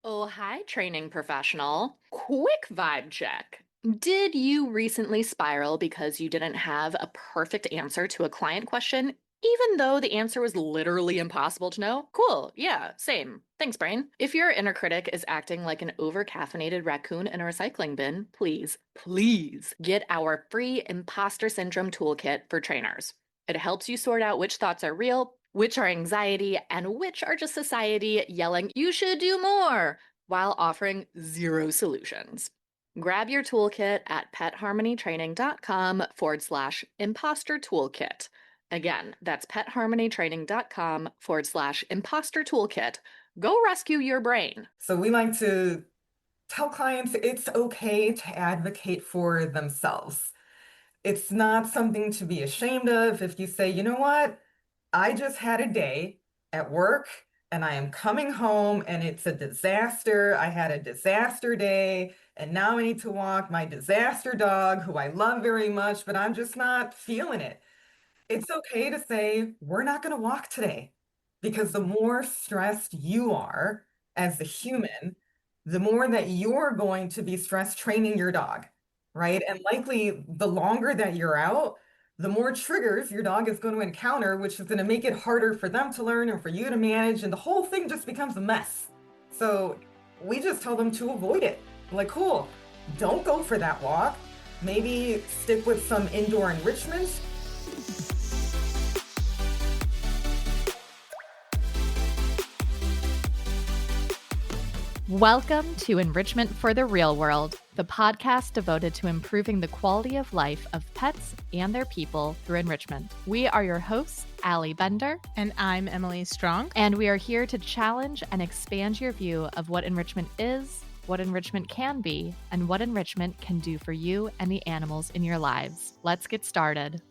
Oh, hi, training professional. Quick vibe check. Did you recently spiral because you didn't have a perfect answer to a client question, even though the answer was literally impossible to know? Cool. Yeah, same. Thanks, brain. If your inner critic is acting like an over-caffeinated raccoon in a recycling bin, please get our free imposter syndrome toolkit for trainers. It helps you sort out which thoughts are real, which are anxiety, and which are just society yelling, you should do more, while offering zero solutions. Grab your toolkit at petharmonytraining.com/imposter toolkit. Again, that's petharmonytraining.com/imposter toolkit. Go rescue your brain. So we like to tell clients it's okay to advocate for themselves. It's not something to be ashamed of if you say, you know what, I just had a day at work and I am coming home and it's a disaster. I had a disaster day and now I need to walk my disaster dog, who I love very much, but I'm just not feeling it. It's okay to say, we're not going to walk today because the more stressed you are as a human, the more that you're going to be stressed training your dog, right? And likely the longer that you're out, the more triggers your dog is going to encounter, which is going to make it harder for them to learn and for you to manage. And the whole thing just becomes a mess. So we just tell them to avoid it. Like, cool, don't go for that walk. Maybe stick with some indoor enrichment. Welcome to Enrichment for the Real World, the podcast devoted to improving the quality of life of pets and their people through enrichment. We are your hosts, Allie Bender. And I'm Emily Strong. And we are here to challenge and expand your view of what enrichment is, what enrichment can be, and what enrichment can do for you and the animals in your lives. Let's get started.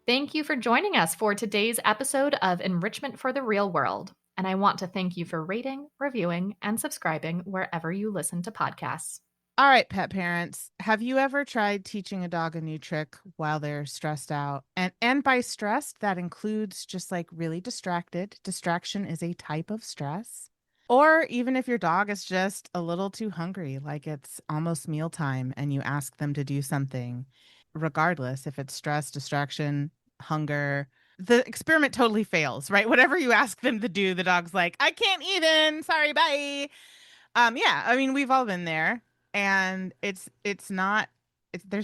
Thank you for joining us for today's episode of Enrichment for the Real World. And I want to thank you for rating, reviewing, and subscribing wherever you listen to podcasts. All right, pet parents, have you ever tried teaching a dog a new trick while they're stressed out? And by stressed, that includes just like really distracted. Distraction is a type of stress. Or even if your dog is just a little too hungry, like it's almost mealtime and you ask them to do something, regardless if it's stress, distraction, hunger, the experiment totally fails, right? Whatever you ask them to do, the dog's like, I can't even, sorry, bye. Yeah, I mean, we've all been there, and there's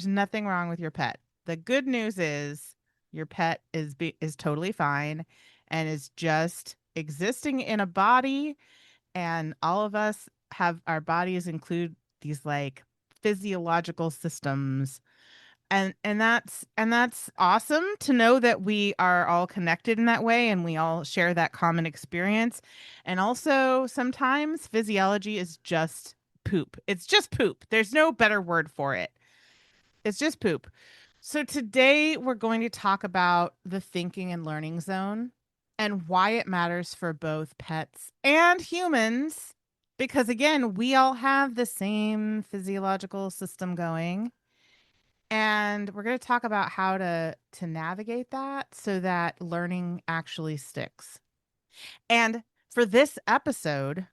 nothing wrong with your pet. The good news is your pet is totally fine and is just existing in a body, and all of us have our bodies include these like physiological systems, and that's awesome to know that we are all connected in that way and we all share that common experience. And also sometimes physiology is just poop. It's just poop. There's no better word for it. It's just poop. So today we're going to talk about the thinking and learning zone and why it matters for both pets and humans, because again, we all have the same physiological system going, and we're going to talk about how to navigate that so that learning actually sticks. And for this episode,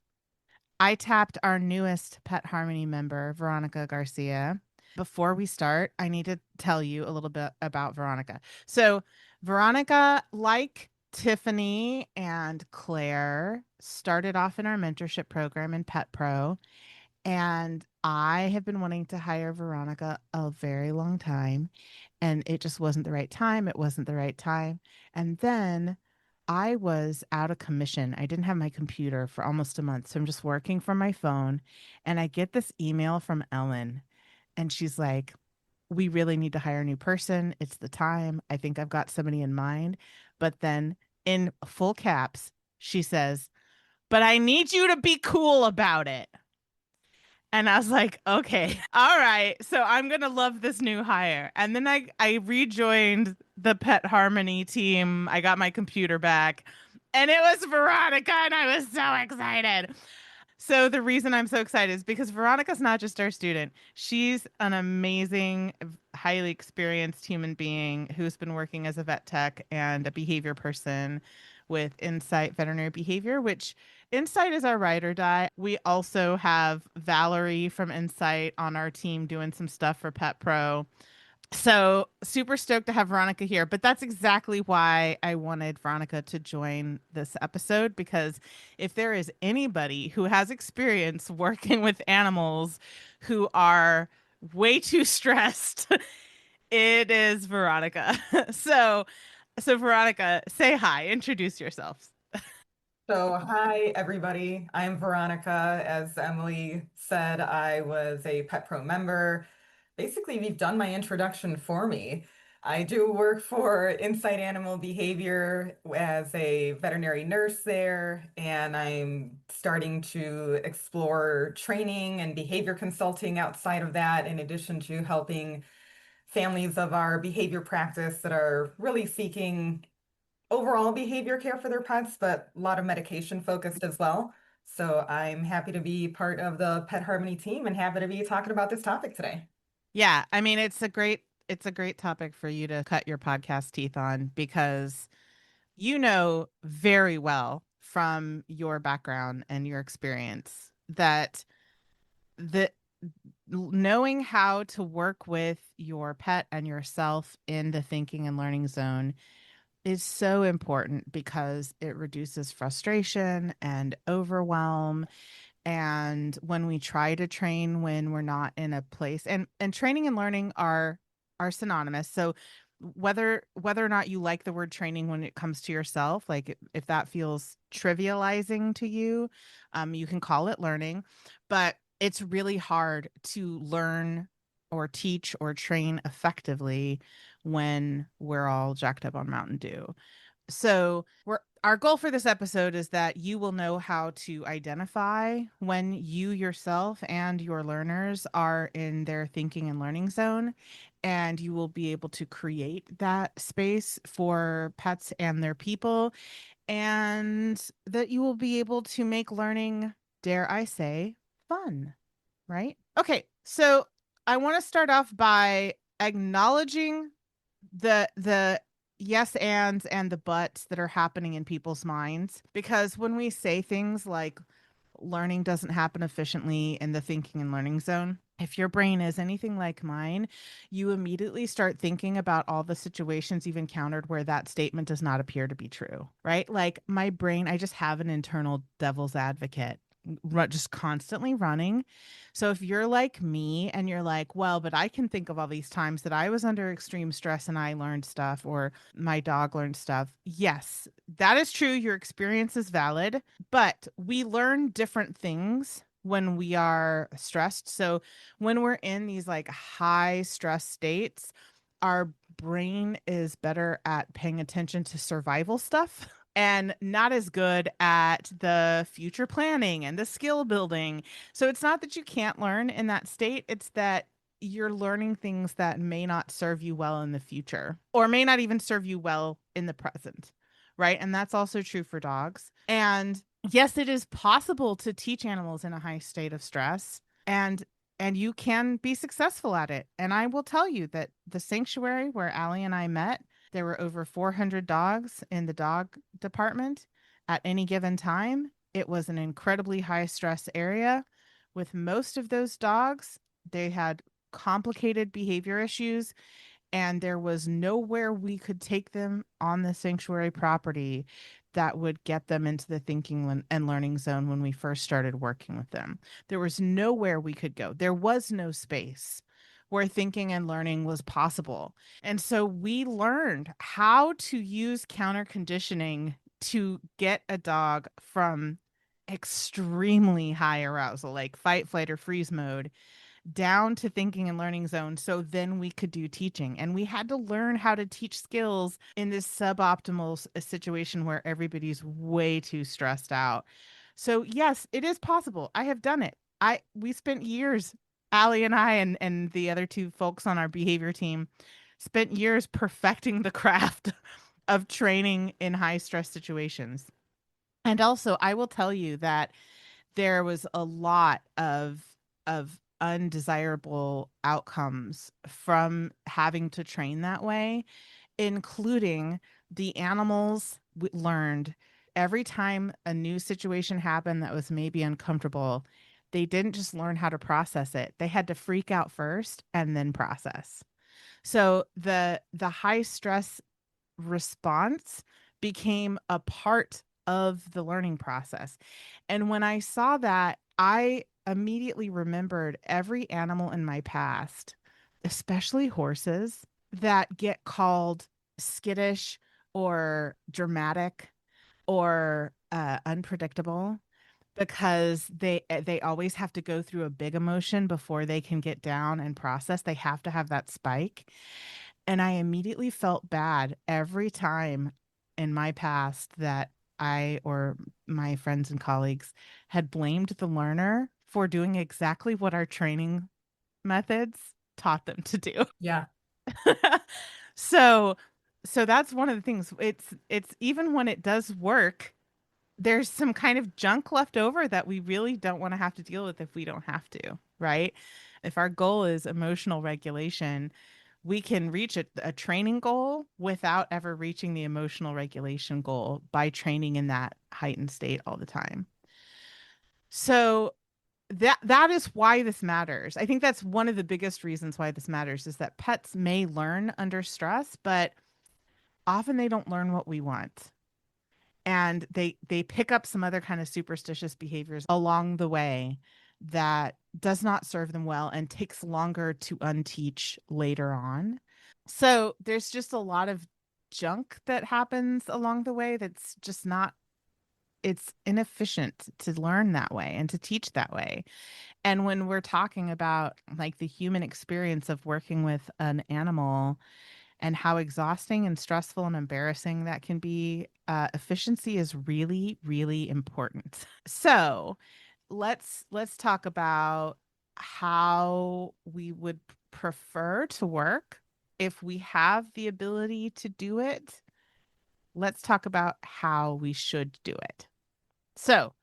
I tapped our newest Pet Harmony member, Veronica Garcia. Before we start, I need to tell you a little bit about Veronica. So, Veronica, like Tiffany and Claire, started off in our mentorship program in Pet Pro. And I have been wanting to hire Veronica a very long time, and it just wasn't the right time. It wasn't the right time. And then I was out of commission. I didn't have my computer for almost a month. So I'm just working from my phone. And I get this email from Ellen, and she's like, we really need to hire a new person. It's the time. I think I've got somebody in mind. But then in full caps, she says, but I need you to be cool about it. And I was like, okay, all right. So I'm going to love this new hire. And then I rejoined the Pet Harmony team. I got my computer back and it was Veronica, and I was so excited. So the reason I'm so excited is because Veronica's not just our student. She's an amazing, highly experienced human being who's been working as a vet tech and a behavior person with Insight Veterinary Behavior, which Insight is our ride or die. We also have Valerie from Insight on our team doing some stuff for Pet Pro. So super stoked to have Veronica here. But that's exactly why I wanted Veronica to join this episode, because if there is anybody who has experience working with animals who are way too stressed, it is Veronica. So Veronica, say hi, introduce yourself. So, hi, everybody. I'm Veronica. As Emily said, I was a Pet Pro member. Basically, you've done my introduction for me. I do work for Insight Animal Behavior as a veterinary nurse there, and I'm starting to explore training and behavior consulting outside of that, in addition to helping families of our behavior practice that are really seeking overall behavior care for their pets, but a lot of medication focused as well. So I'm happy to be part of the Pet Harmony team and happy to be talking about this topic today. Yeah, I mean it's a great topic for you to cut your podcast teeth on, because you know very well from your background and your experience that the knowing how to work with your pet and yourself in the thinking and learning zone is so important, because it reduces frustration and overwhelm. And when we try to train when we're not in a place, and training and learning are synonymous. So whether or not you like the word training when it comes to yourself, like if that feels trivializing to you, you can call it learning. But it's really hard to learn or teach or train effectively when we're all jacked up on Mountain Dew. So our goal for this episode is that you will know how to identify when you yourself and your learners are in their thinking and learning zone, and you will be able to create that space for pets and their people, and that you will be able to make learning, dare I say, fun, right? Okay, so I want to start off by acknowledging the yes ands and the buts that are happening in people's minds, because when we say things like learning doesn't happen efficiently in the thinking and learning zone, if your brain is anything like mine, you immediately start thinking about all the situations you've encountered where that statement does not appear to be true, right? Like my brain, I just have an internal devil's advocate just constantly running. So if you're like me and you're like, well, but I can think of all these times that I was under extreme stress and I learned stuff, or my dog learned stuff. Yes, that is true. Your experience is valid, but we learn different things when we are stressed. So when we're in these like high stress states, our brain is better at paying attention to survival stuff and not as good at the future planning and the skill building. So it's not that you can't learn in that state, it's that you're learning things that may not serve you well in the future, or may not even serve you well in the present, right? And that's also true for dogs. And yes, it is possible to teach animals in a high state of stress, and you can be successful at it. And I will tell you that the sanctuary where Allie and I met, there were over 400 dogs in the dog department at any given time. It was an incredibly high stress area. With most of those dogs, they had complicated behavior issues, and there was nowhere we could take them on the sanctuary property that would get them into the thinking and learning zone when we first started working with them. There was nowhere we could go. There was no space where thinking and learning was possible. And so we learned how to use counter conditioning to get a dog from extremely high arousal, like fight, flight, or freeze mode, down to thinking and learning zone, so then we could do teaching. And we had to learn how to teach skills in this suboptimal situation where everybody's way too stressed out. So yes, it is possible. I have done it. We spent years, Allie and I, and the other two folks on our behavior team spent years perfecting the craft of training in high stress situations. And also, I will tell you that there was a lot of undesirable outcomes from having to train that way, including the animals learned every time a new situation happened that was maybe uncomfortable, they didn't just learn how to process it. They had to freak out first and then process. So the high stress response became a part of the learning process. And when I saw that, I immediately remembered every animal in my past, especially horses, that get called skittish or dramatic or unpredictable because they always have to go through a big emotion before they can get down and process. They have to have that spike. And I immediately felt bad every time in my past that I or my friends and colleagues had blamed the learner for doing exactly what our training methods taught them to do. Yeah. So so that's one of the things. It's even when it does work, there's some kind of junk left over that we really don't want to have to deal with if we don't have to, right? If our goal is emotional regulation, we can reach a training goal without ever reaching the emotional regulation goal by training in that heightened state all the time. So that is why this matters. I think that's one of the biggest reasons why this matters is that pets may learn under stress, but often they don't learn what we want. And they pick up some other kind of superstitious behaviors along the way that does not serve them well and takes longer to unteach later on. So there's just a lot of junk that happens along the way that's just not, it's inefficient to learn that way and to teach that way. And when we're talking about like the human experience of working with an animal and how exhausting and stressful and embarrassing that can be, efficiency is really, really important. So let's talk about how we would prefer to work if we have the ability to do it. Let's talk about how we should do it. So,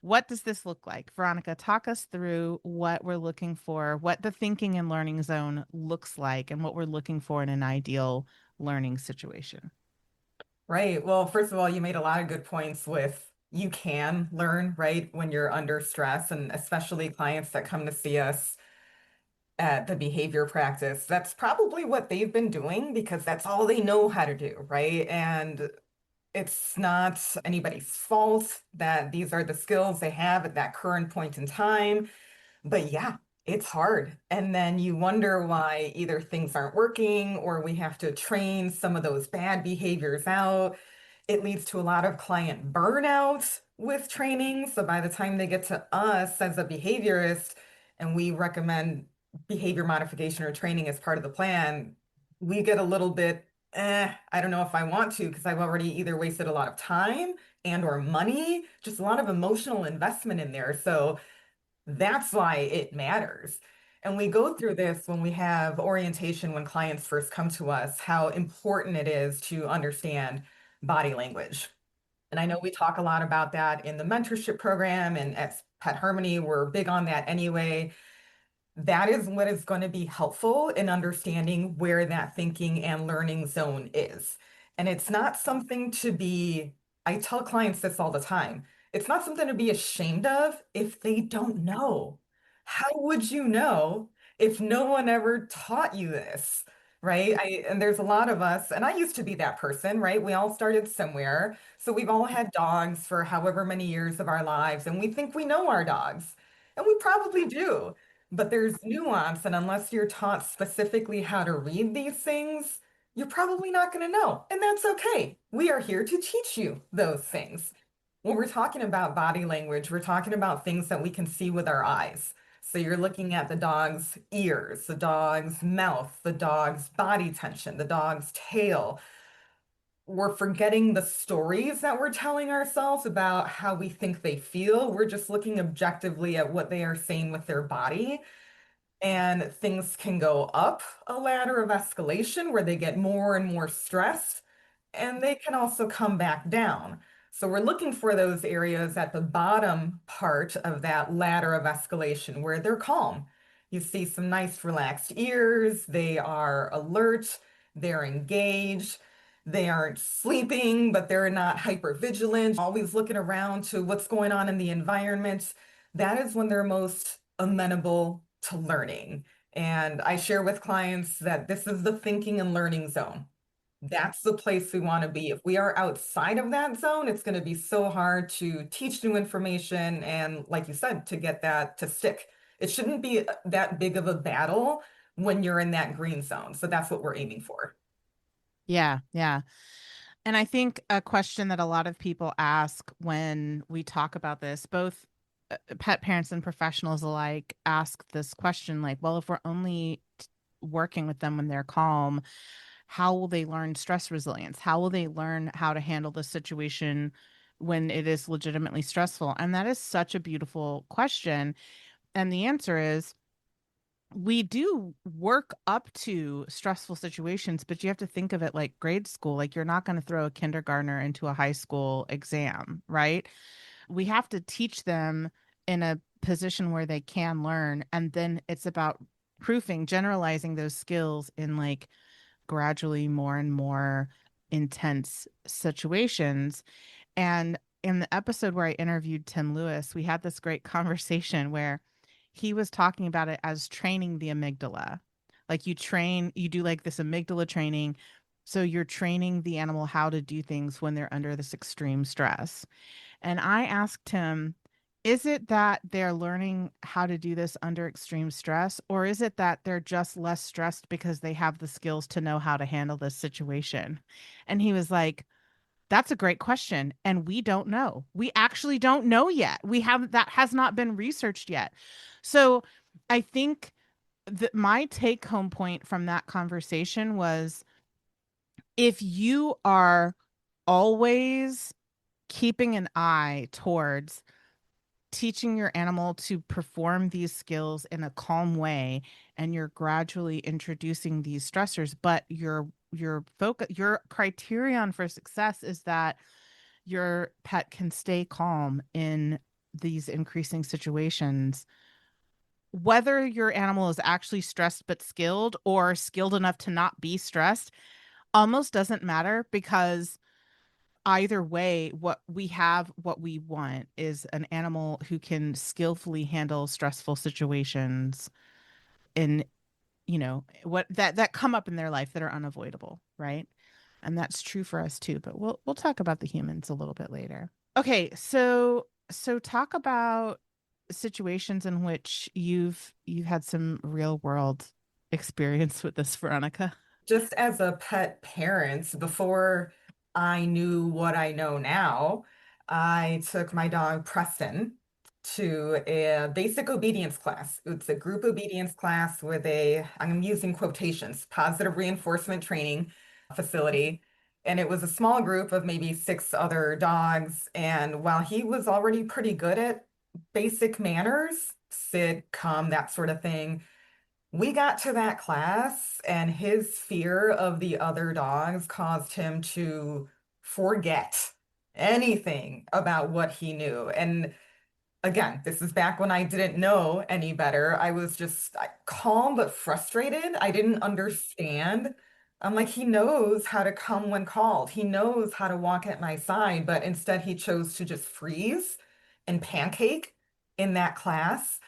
what does this look like? Veronica, talk us through what we're looking for, what the thinking and learning zone looks like, and what we're looking for in an ideal learning situation. Right. Well, first of all, you made a lot of good points with you can learn, right, when you're under stress, and especially clients that come to see us at the behavior practice. That's probably what they've been doing because that's all they know how to do, right? And it's not anybody's fault that these are the skills they have at that current point in time. But yeah, it's hard. And then you wonder why either things aren't working or we have to train some of those bad behaviors out. It leads to a lot of client burnout with training. So by the time they get to us as a behaviorist and we recommend behavior modification or training as part of the plan, we get a little bit, I don't know if I want to because I've already either wasted a lot of time and or money, just a lot of emotional investment in there. So that's why it matters. And we go through this when we have orientation, when clients first come to us, how important it is to understand body language. And I know we talk a lot about that in the mentorship program, and at Pet Harmony, we're big on that anyway. That is what is going to be helpful in understanding where that thinking and learning zone is. And it's not something to be, I tell clients this all the time. It's not something to be ashamed of if they don't know. How would you know if no one ever taught you this? Right? And there's a lot of us, and I used to be that person, right? We all started somewhere. So we've all had dogs for however many years of our lives, and we think we know our dogs. And we probably do. But there's nuance, and unless you're taught specifically how to read these things, you're probably not going to know. And that's okay. We are here to teach you those things. When we're talking about body language, we're talking about things that we can see with our eyes. So you're looking at the dog's ears, the dog's mouth, the dog's body tension, the dog's tail. We're forgetting the stories that we're telling ourselves about how we think they feel. We're just looking objectively at what they are saying with their body. And things can go up a ladder of escalation where they get more and more stressed, and they can also come back down. So we're looking for those areas at the bottom part of that ladder of escalation where they're calm. You see some nice relaxed ears, they are alert, they're engaged. They aren't sleeping, but they're not hyper vigilant, always looking around to what's going on in the environment. That is when they're most amenable to learning. And I share with clients that this is the thinking and learning zone. That's the place we want to be. If we are outside of that zone, it's going to be so hard to teach new information and, like you said, to get that to stick. It shouldn't be that big of a battle when you're in that green zone. So that's what we're aiming for. Yeah, yeah. And I think a question that a lot of people ask when we talk about this, both pet parents and professionals alike ask this question like, well, if we're only working with them when they're calm, how will they learn stress resilience? How will they learn how to handle the situation when it is legitimately stressful? And that is such a beautiful question. And the answer is we do work up to stressful situations, but you have to think of it like grade school. Like you're not going to throw a kindergartner into a high school exam, right? We have to teach them in a position where they can learn. And then it's about proofing, generalizing those skills in like gradually more and more intense situations. And in the episode where I interviewed Tim Lewis, we had this great conversation where he was talking about it as training the amygdala. Like you do like this amygdala training. So you're training the animal how to do things when they're under this extreme stress. And I asked him, is it that they're learning how to do this under extreme stress, or is it that they're just less stressed because they have the skills to know how to handle this situation? And he was like, that's a great question. And we don't know. We actually don't know yet. We haven't, that has not been researched yet. So I think that my take home point from that conversation was if you are always keeping an eye towards teaching your animal to perform these skills in a calm way and you're gradually introducing these stressors, but your criterion for success is that your pet can stay calm in these increasing situations, whether your animal is actually stressed but skilled or skilled enough to not be stressed almost doesn't matter, because either way, what we want is an animal who can skillfully handle stressful situations in, what that come up in their life that are unavoidable, right? And that's true for us too, but we'll talk about the humans a little bit later. Okay, so talk about situations in which you've had some real world experience with this, Veronica. Just as a pet parent, before I knew what I know now, I took my dog Preston to a basic obedience class. It's a group obedience class with I'm using quotations, positive reinforcement training facility. And it was a small group of maybe 6 other dogs. And while he was already pretty good at basic manners, sit, come, that sort of thing, we got to that class, and his fear of the other dogs caused him to forget anything about what he knew. And again, this is back when I didn't know any better. I was just calm but frustrated. I didn't understand. I'm like, he knows how to come when called. He knows how to walk at my side, but instead he chose to just freeze and pancake in that class.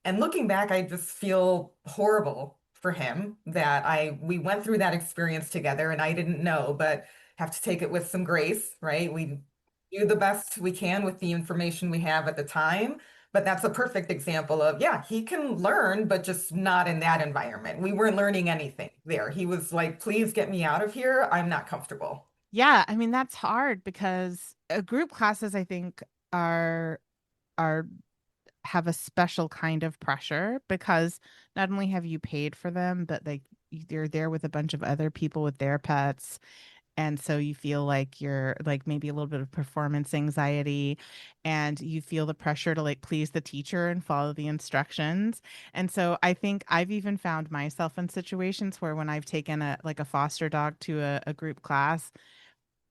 And looking back, I just feel horrible for him that we went through that experience together and I didn't know, but have to take it with some grace, right? We do the best we can with the information we have at the time. But that's a perfect example of, yeah, he can learn, but just not in that environment. We weren't learning anything there. He was like, please get me out of here. I'm not comfortable. Yeah, I mean that's hard because group classes, I think, are have a special kind of pressure because not only have you paid for them, but like you're there with a bunch of other people with their pets. And so you feel like you're like maybe a little bit of performance anxiety, and you feel the pressure to like please the teacher and follow the instructions. And so I think I've even found myself in situations where when I've taken a foster dog to a group class,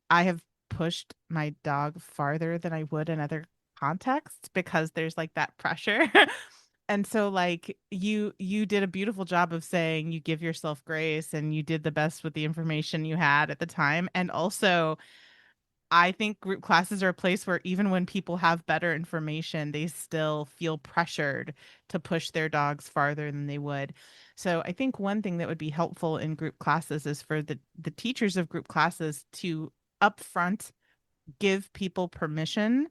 I have pushed my dog farther than I would in other contexts because there's like that pressure. And so like you did a beautiful job of saying you give yourself grace and you did the best with the information you had at the time. And also I think group classes are a place where even when people have better information, they still feel pressured to push their dogs farther than they would. So I think one thing that would be helpful in group classes is for the teachers of group classes to upfront give people permission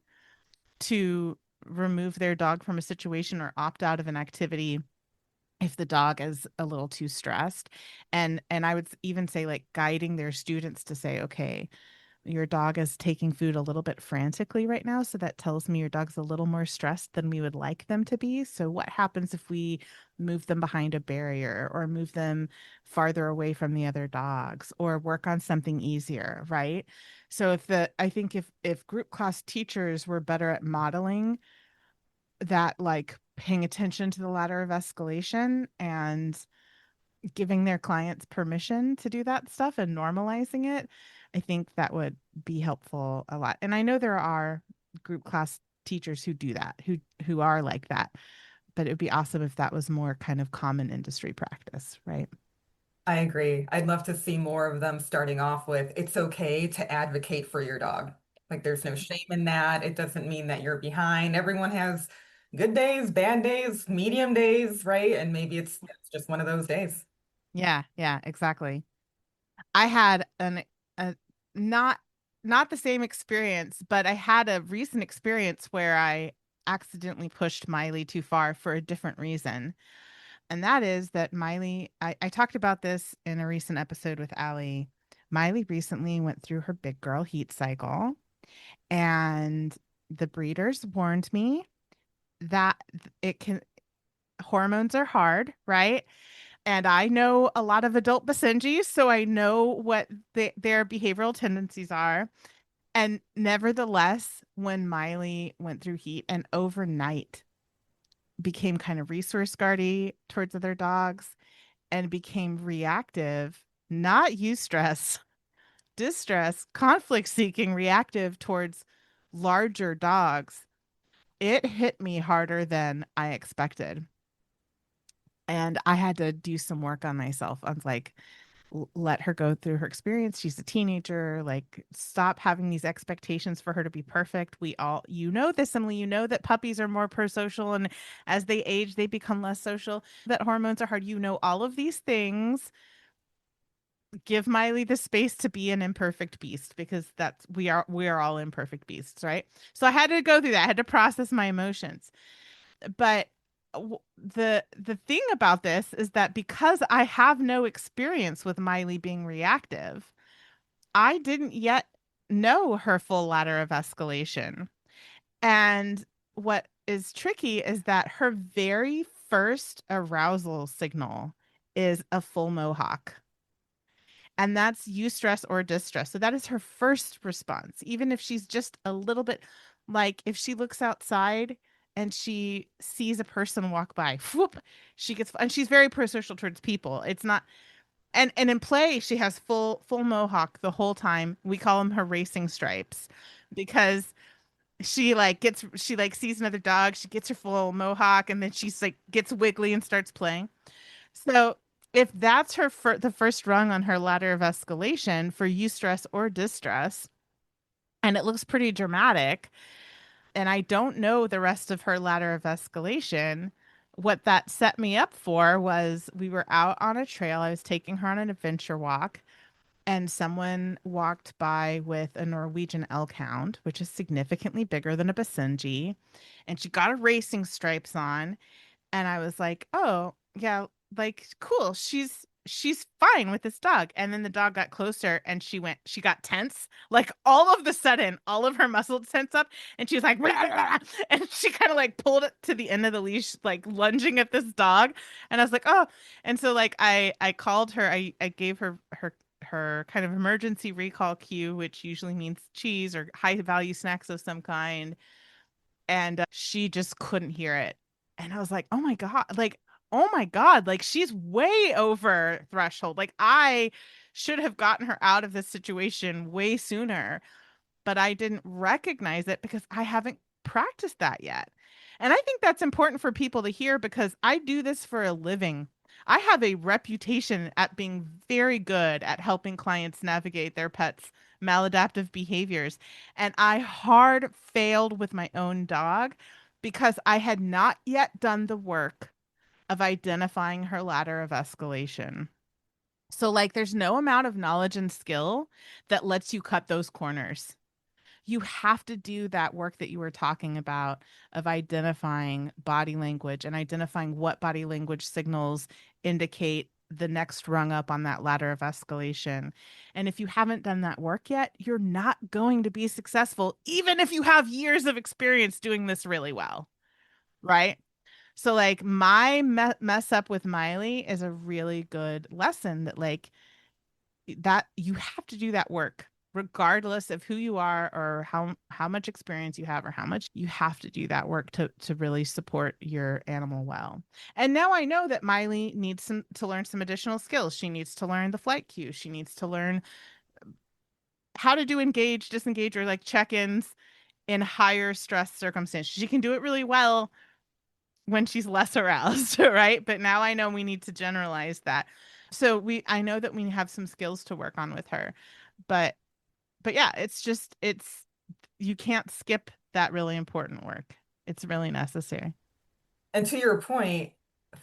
to remove their dog from a situation or opt out of an activity if the dog is a little too stressed. And I would even say like guiding their students to say, okay, your dog is taking food a little bit frantically right now, so that tells me your dog's a little more stressed than we would like them to be. So what happens if we move them behind a barrier or move them farther away from the other dogs or work on something easier, right? So I think if group class teachers were better at modeling that, like paying attention to the ladder of escalation and giving their clients permission to do that stuff and normalizing it, I think that would be helpful a lot. And I know there are group class teachers who do that, who are like that, but it would be awesome if that was more kind of common industry practice, right? I agree. I'd love to see more of them starting off with it's okay to advocate for your dog. Like there's no shame in that. It doesn't mean that you're behind. Everyone has good days, bad days, medium days, right? And maybe it's just one of those days. Yeah, yeah, exactly. I had a not not the same experience, but I had a recent experience where I accidentally pushed Miley too far for a different reason. And that is that Miley, I talked about this in a recent episode with Allie. Miley recently went through her big girl heat cycle, and the breeders warned me that it can, hormones are hard, right? And I know a lot of adult Basenjis, so I know what their behavioral tendencies are. And nevertheless, when Miley went through heat and overnight became kind of resource guardy towards other dogs and became reactive, not eustress, distress, conflict seeking, reactive towards larger dogs, it hit me harder than I expected. And I had to do some work on myself. I was like, let her go through her experience. She's a teenager. Like, stop having these expectations for her to be perfect. We all, you know this, Emily, you know that puppies are more pro-social, and as they age, they become less social, that hormones are hard. You know all of these things. Give Miley the space to be an imperfect beast, because that's we are all imperfect beasts, right? So I had to go through that. I had to process my emotions. But the thing about this is that because I have no experience with Miley being reactive, I didn't yet know her full ladder of escalation. And what is tricky is that her very first arousal signal is a full mohawk. And that's eustress or distress. So that is her first response, even if she's just a little bit, like if she looks outside and she sees a person walk by, whoop, she gets, and she's very prosocial towards people. It's not, and in play she has full mohawk the whole time. We call them her racing stripes because she like sees another dog, she gets her full mohawk, and then she's like gets wiggly and starts playing. So if that's the first rung on her ladder of escalation for eustress or distress, and it looks pretty dramatic, and I don't know the rest of her ladder of escalation, what that set me up for was we were out on a trail. I was taking her on an adventure walk, and someone walked by with a Norwegian elk hound, which is significantly bigger than a Basenji, and she got her racing stripes on, and I was like, "Oh, yeah, like cool. She's fine with this dog." And then the dog got closer and she got tense. Like all of the sudden, all of her muscles tense up and she was like, "Rah, rah," and she kind of like pulled it to the end of the leash, like lunging at this dog. And I was like, "Oh." And so like I called her, I gave her kind of emergency recall cue, which usually means cheese or high value snacks of some kind, and she just couldn't hear it. And I was like, oh my God, like she's way over threshold. Like I should have gotten her out of this situation way sooner, but I didn't recognize it because I haven't practiced that yet. And I think that's important for people to hear because I do this for a living. I have a reputation at being very good at helping clients navigate their pets' maladaptive behaviors. And I hard failed with my own dog because I had not yet done the work of identifying her ladder of escalation. So, like, there's no amount of knowledge and skill that lets you cut those corners. You have to do that work that you were talking about of identifying body language and identifying what body language signals indicate the next rung up on that ladder of escalation. And if you haven't done that work yet, you're not going to be successful, even if you have years of experience doing this really well. Right. So, like, my mess up with Miley is a really good lesson that, like, that you have to do that work regardless of who you are or how much experience you have or how much you have to do that work to really support your animal well. And now I know that Miley needs some to learn some additional skills. She needs to learn the flight cue. She needs to learn how to do engage, disengage, or like check-ins in higher stress circumstances. She can do it really well when she's less aroused, right? But now I know we need to generalize that. So I know that we have some skills to work on with her. But yeah, it's you can't skip that really important work. It's really necessary. And to your point,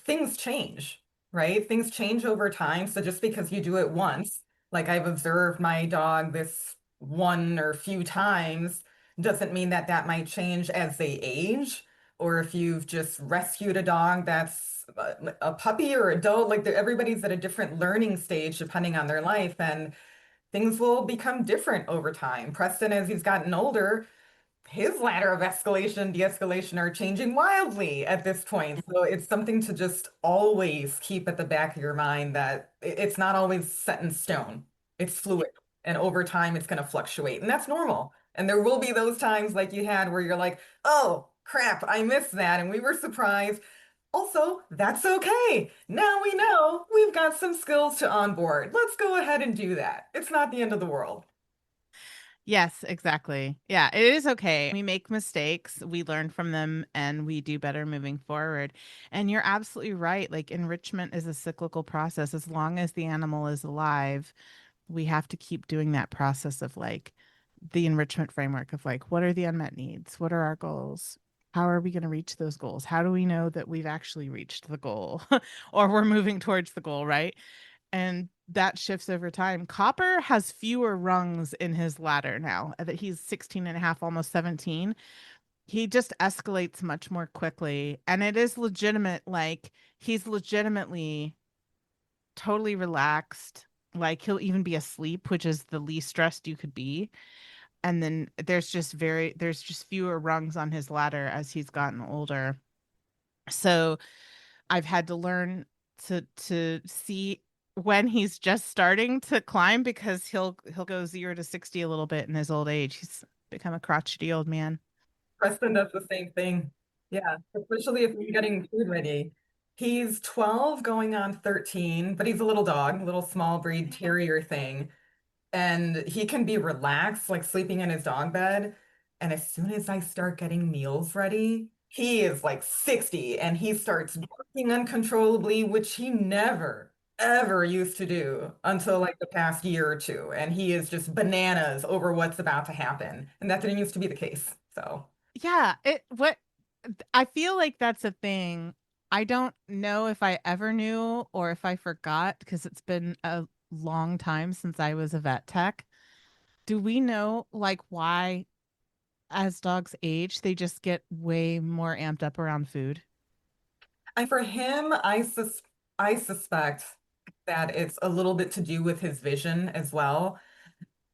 things change, right? Things change over time. So just because you do it once, like I've observed my dog this one or few times, doesn't mean that that might change as they age. Or if you've just rescued a dog that's a puppy or adult, like everybody's at a different learning stage depending on their life, and things will become different over time. Preston, as he's gotten older, his ladder of escalation, de-escalation are changing wildly at this point. So it's something to just always keep at the back of your mind that it's not always set in stone. It's fluid. And over time, it's going to fluctuate. And that's normal. And there will be those times like you had where you're like, oh, crap, I missed that. And we were surprised. Also, that's okay. Now we know we've got some skills to onboard. Let's go ahead and do that. It's not the end of the world. Yes, exactly. Yeah, it is okay. We make mistakes, we learn from them, and we do better moving forward. And you're absolutely right. Like, enrichment is a cyclical process. As long as the animal is alive, we have to keep doing that process of like the enrichment framework of like, what are the unmet needs? What are our goals? How are we going to reach those goals? How do we know that we've actually reached the goal or we're moving towards the goal, right? And that shifts over time. Copper has fewer rungs in his ladder now that he's 16 and a half, almost 17. He just escalates much more quickly. And it is legitimate. Like, he's legitimately totally relaxed. Like, he'll even be asleep, which is the least stressed you could be. And then there's just fewer rungs on his ladder as he's gotten older. So I've had to learn to see when he's just starting to climb because he'll go 0 to 60 a little bit in his old age. He's become a crotchety old man. Preston does the same thing. Yeah, especially if you're getting food ready. He's 12 going on 13, but he's a little dog, little small breed terrier thing. And he can be relaxed, like sleeping in his dog bed. And as soon as I start getting meals ready, he is like 60 and he starts barking uncontrollably, which he never, ever used to do until like the past year or two. And he is just bananas over what's about to happen. And that didn't used to be the case. So. Yeah, it what I feel like that's a thing. I don't know if I ever knew or if I forgot because it's been a long time since I was a vet tech. Do we know like why as dogs age they just get way more amped up around food? For him, I suspect that it's a little bit to do with his vision as well,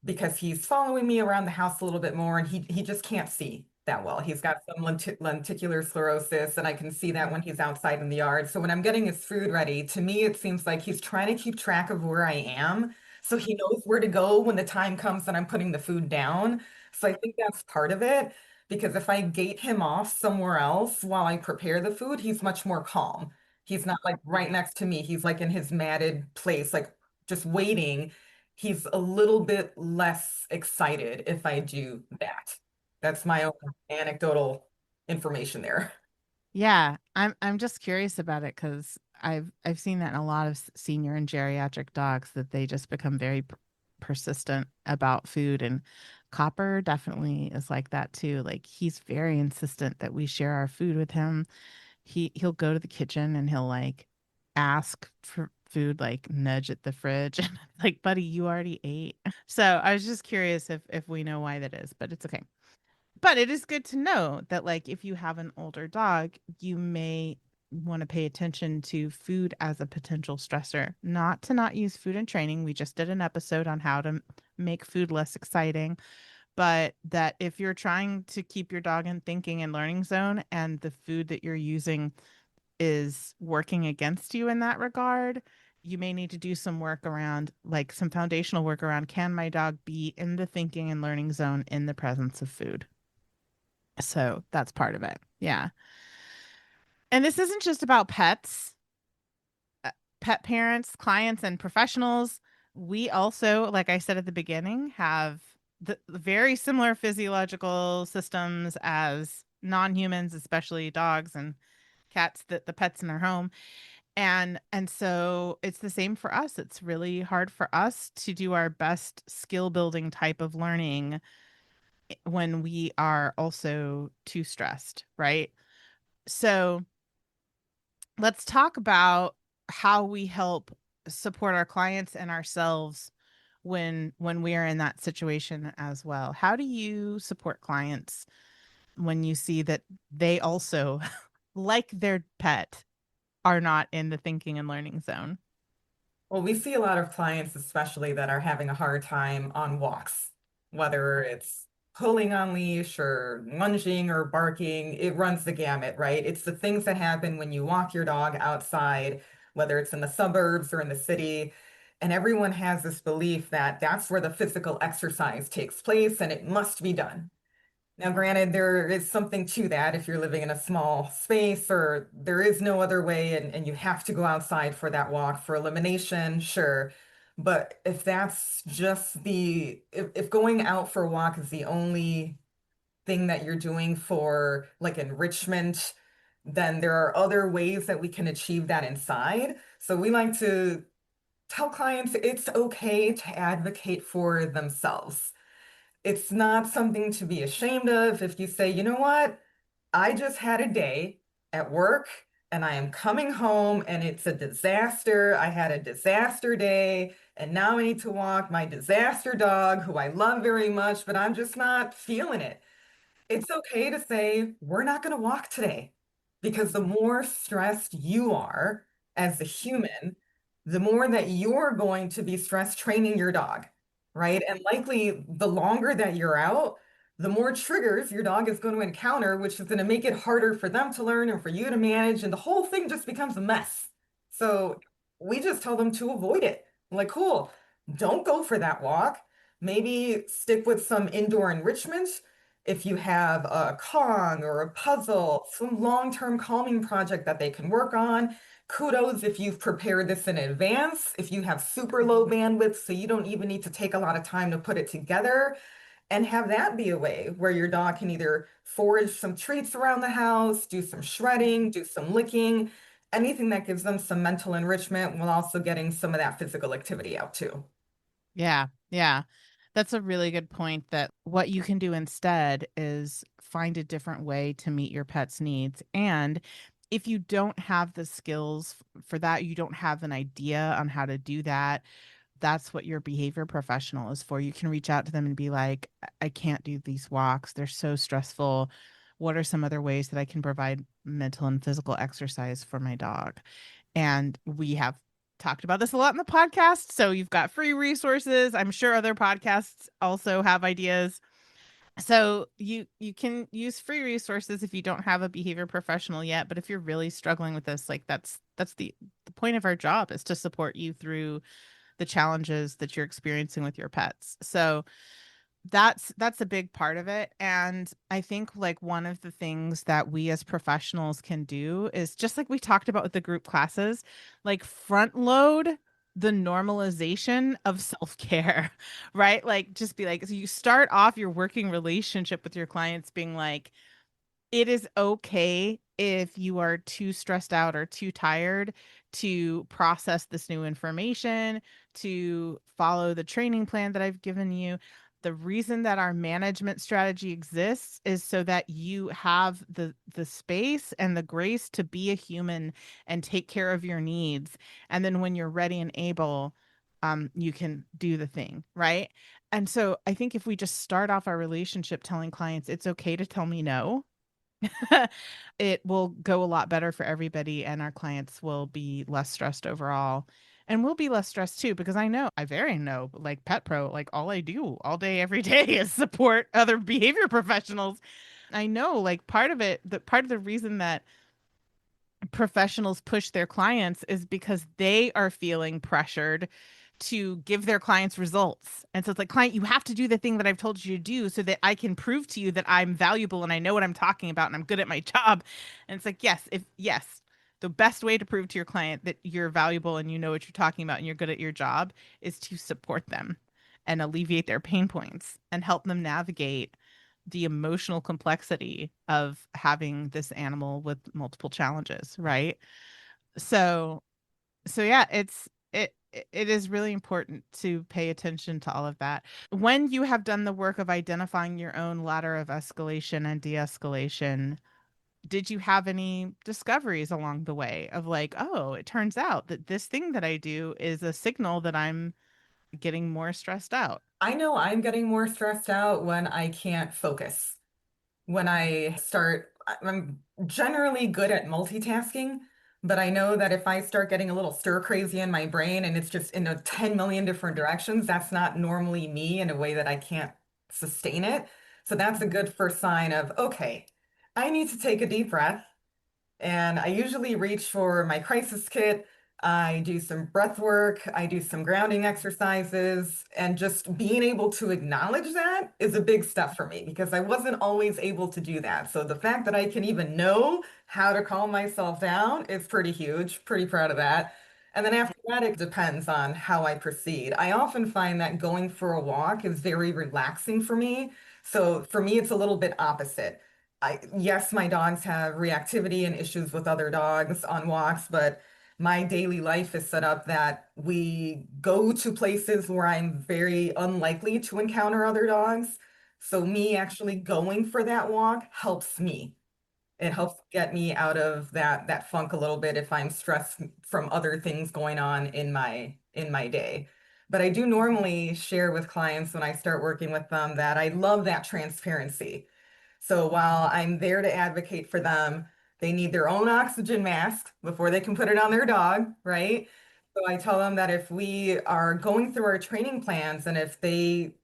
because he's following me around the house a little bit more and he just can't see that well. He's got some lenticular sclerosis, and I can see that when he's outside in the yard. So when I'm getting his food ready, to me, it seems like he's trying to keep track of where I am. So he knows where to go when the time comes that I'm putting the food down. So I think that's part of it, because if I gate him off somewhere else while I prepare the food, he's much more calm. He's not like right next to me. He's like in his matted place, like just waiting. He's a little bit less excited if I do that. That's my own anecdotal information there. Yeah, I'm just curious about it because I've seen that in a lot of senior and geriatric dogs that they just become very persistent about food, and Copper definitely is like that too. Like he's very insistent that we share our food with him. He'll go to the kitchen and he'll like ask for food, like nudge at the fridge, and like, buddy, you already ate. So I was just curious if we know why that is, but it's okay. But it is good to know that, like, if you have an older dog, you may want to pay attention to food as a potential stressor. Not to not use food in training. We just did an episode on how to make food less exciting. But that if you're trying to keep your dog in thinking and learning zone and the food that you're using is working against you in that regard, you may need to do some work around, like some foundational work around, can my dog be in the thinking and learning zone in the presence of food? So that's part of it. Yeah. And this isn't just about pets, uh, pet parents, clients, and professionals. We also, like I said at the beginning, have the very similar physiological systems as non-humans, especially dogs and cats, that the pets in our home. And so it's the same for us. It's really hard for us to do our best skill building type of learning when we are also too stressed, right? So let's talk about how we help support our clients and ourselves when we are in that situation as well. How do you support clients when you see that they also, like their pet, are not in the thinking and learning zone? Well, we see a lot of clients, especially that are having a hard time on walks, whether it's pulling on leash or lunging or barking, it runs the gamut, right? It's the things that happen when you walk your dog outside, whether it's in the suburbs or in the city. And everyone has this belief that that's where the physical exercise takes place and it must be done. Now, granted, there is something to that if you're living in a small space or there is no other way and you have to go outside for that walk for elimination, sure. But if that's just if going out for a walk is the only thing that you're doing for like enrichment, then there are other ways that we can achieve that inside. So we like to tell clients it's okay to advocate for themselves. It's not something to be ashamed of if you say, you know what? I just had a day at work and I am coming home and it's a disaster. I had a disaster day and now I need to walk my disaster dog, who I love very much, but I'm just not feeling it. It's okay to say, we're not going to walk today because the more stressed you are as a human, the more that you're going to be stressed training your dog, right? And likely the longer that you're out, the more triggers your dog is going to encounter, which is going to make it harder for them to learn and for you to manage. And the whole thing just becomes a mess. So we just tell them to avoid it. Like, cool, don't go for that walk. Maybe stick with some indoor enrichment if you have a Kong or a puzzle, some long-term calming project that they can work on. Kudos if you've prepared this in advance, if you have super low bandwidth, so you don't even need to take a lot of time to put it together, and have that be a way where your dog can either forage some treats around the house, do some shredding, do some licking, anything that gives them some mental enrichment while also getting some of that physical activity out too. Yeah, yeah. That's a really good point, that what you can do instead is find a different way to meet your pet's needs. And if you don't have the skills for that, you don't have an idea on how to do that, that's what your behavior professional is for. You can reach out to them and be like, I can't do these walks. They're so stressful. What are some other ways that I can provide mental and physical exercise for my dog? And we have talked about this a lot in the podcast. So you've got free resources. I'm sure other podcasts also have ideas. So you can use free resources if you don't have a behavior professional yet. But if you're really struggling with this, like that's the point of our job, is to support you through the challenges that you're experiencing with your pets. So that's a big part of it. And I think, like, one of the things that we as professionals can do is, just like we talked about with the group classes, like front load the normalization of self-care, right? Like, just be like, so you start off your working relationship with your clients being like, it is okay if you are too stressed out or too tired to process this new information, to follow the training plan that I've given you. The reason that our management strategy exists is so that you have the space and the grace to be a human and take care of your needs. And then when you're ready and able, you can do the thing, right? And so I think if we just start off our relationship telling clients it's okay to tell me no, it will go a lot better for everybody, and our clients will be less stressed overall. And we'll be less stressed too, because I very know, like Pet Pro, like all I do all day, every day is support other behavior professionals. I know, like part of the reason that professionals push their clients is because they are feeling pressured to give their clients results. And so it's like, client, you have to do the thing that I've told you to do so that I can prove to you that I'm valuable and I know what I'm talking about and I'm good at my job. And it's like, yes, the best way to prove to your client that you're valuable and you know what you're talking about and you're good at your job is to support them and alleviate their pain points and help them navigate the emotional complexity of having this animal with multiple challenges, right? So yeah, it is really important to pay attention to all of that. When you have done the work of identifying your own ladder of escalation and de-escalation, did you have any discoveries along the way of like, oh, it turns out that this thing that I do is a signal that I'm getting more stressed out? I know I'm getting more stressed out when I can't focus. When I start, I'm generally good at multitasking, but I know that if I start getting a little stir crazy in my brain and it's just in a 10 million different directions, that's not normally me in a way that I can't sustain it. So that's a good first sign of, okay, I need to take a deep breath. And I usually reach for my crisis kit. I do some breath work. I do some grounding exercises. And just being able to acknowledge that is a big step for me because I wasn't always able to do that. So the fact that I can even know how to calm myself down is pretty huge. Pretty proud of that. And then after that, it depends on how I proceed. I often find that going for a walk is very relaxing for me. So for me, it's a little bit opposite. Yes, my dogs have reactivity and issues with other dogs on walks, but my daily life is set up that we go to places where I'm very unlikely to encounter other dogs. So me actually going for that walk helps me. It helps get me out of that funk a little bit if I'm stressed from other things going on in my day. But I do normally share with clients when I start working with them that I love that transparency. So while I'm there to advocate for them, they need their own oxygen mask before they can put it on their dog, right? So I tell them that if we are going through our training plans and if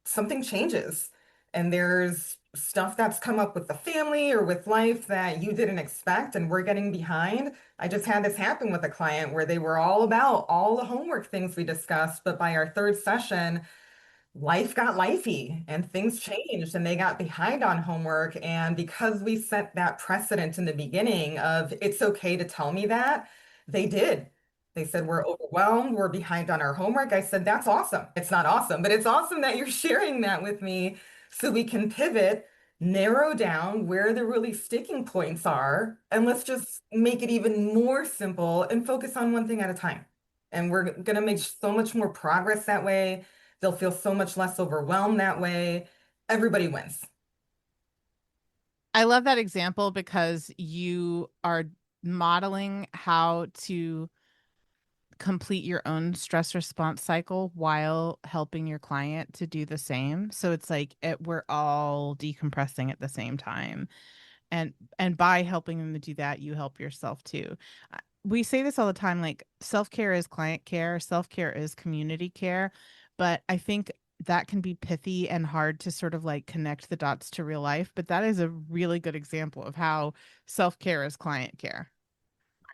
something changes and there's stuff that's come up with the family or with life that you didn't expect and we're getting behind. I just had this happen with a client where they were all about all the homework things we discussed, but by our third session, life got lifey and things changed and they got behind on homework. And because we set that precedent in the beginning of it's okay to tell me that, they did. They said, we're overwhelmed, we're behind on our homework. I said, that's awesome. It's not awesome, but it's awesome that you're sharing that with me so we can pivot, narrow down where the really sticking points are, and let's just make it even more simple and focus on one thing at a time. And we're going to make so much more progress that way. They'll feel so much less overwhelmed that way. Everybody wins. I love that example because you are modeling how to complete your own stress response cycle while helping your client to do the same. So it's like we're all decompressing at the same time. And by helping them to do that, you help yourself too. We say this all the time, like self-care is client care, self-care is community care, but I think that can be pithy and hard to sort of like connect the dots to real life, but that is a really good example of how self-care is client care,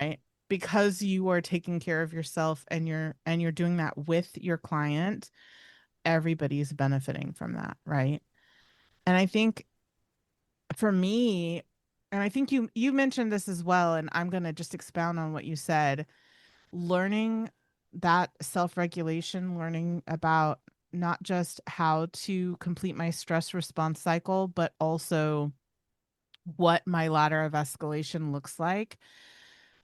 right? Because you are taking care of yourself and you're doing that with your client, everybody's benefiting from that, right? And I think for me, and I think you mentioned this as well, and I'm going to just expound on what you said, learning that self-regulation, learning about not just how to complete my stress response cycle, but also what my ladder of escalation looks like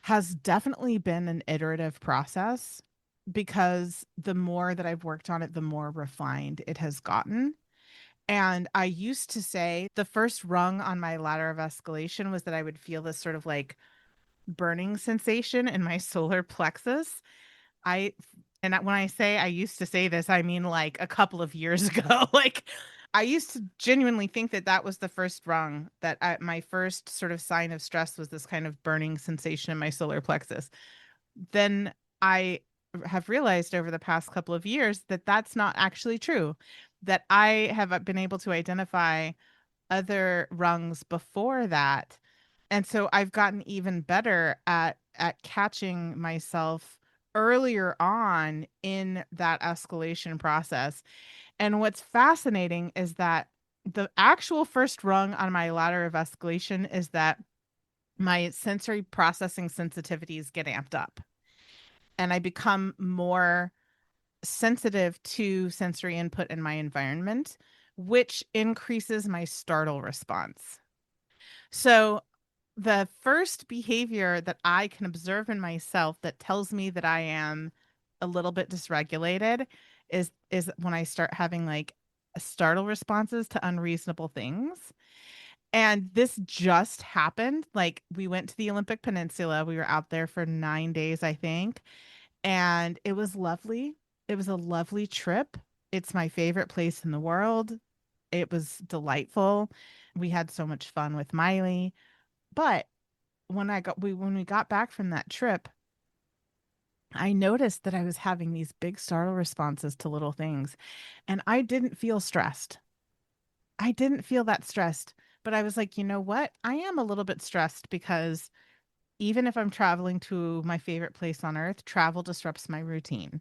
has definitely been an iterative process, because the more that I've worked on it, the more refined it has gotten. And I used to say the first rung on my ladder of escalation was that I would feel this sort of like burning sensation in my solar plexus. I when I say I used to say this, I mean like a couple of years ago. Like I used to genuinely think that that was the first rung, that my first sort of sign of stress was this kind of burning sensation in my solar plexus. Then I have realized over the past couple of years that that's not actually true. That I have been able to identify other rungs before that. And so I've gotten even better at catching myself earlier on in that escalation process. And what's fascinating is that the actual first rung on my ladder of escalation is that my sensory processing sensitivities get amped up and I become more sensitive to sensory input in my environment, which increases my startle response. So, the first behavior that I can observe in myself that tells me that I am a little bit dysregulated is when I start having like startle responses to unreasonable things. And this just happened. Like we went to the Olympic Peninsula. We were out there for 9 days, I think, and it was lovely. It was a lovely trip. It's my favorite place in the world. It was delightful. We had so much fun with Miley. But when we got back from that trip, I noticed that I was having these big startle responses to little things, and I didn't feel stressed. I didn't feel that stressed, but I was like, you know what? I am a little bit stressed because even if I'm traveling to my favorite place on earth, travel disrupts my routine.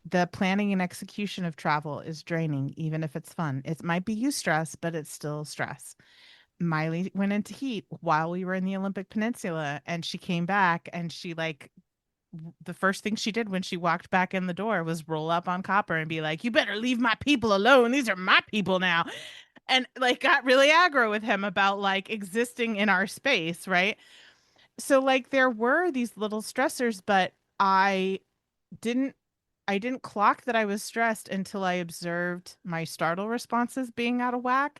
The planning and execution of travel is draining, even if it's fun. It might be eustress, but it's still stress. Miley went into heat while we were in the Olympic Peninsula, and she came back and she like the first thing she did when she walked back in the door was roll up on Copper and be like, "You better leave my people alone. These are my people now." And like got really aggro with him about like existing in our space, right? So like there were these little stressors, but didn't I didn't clock that I was stressed until I observed my startle responses being out of whack.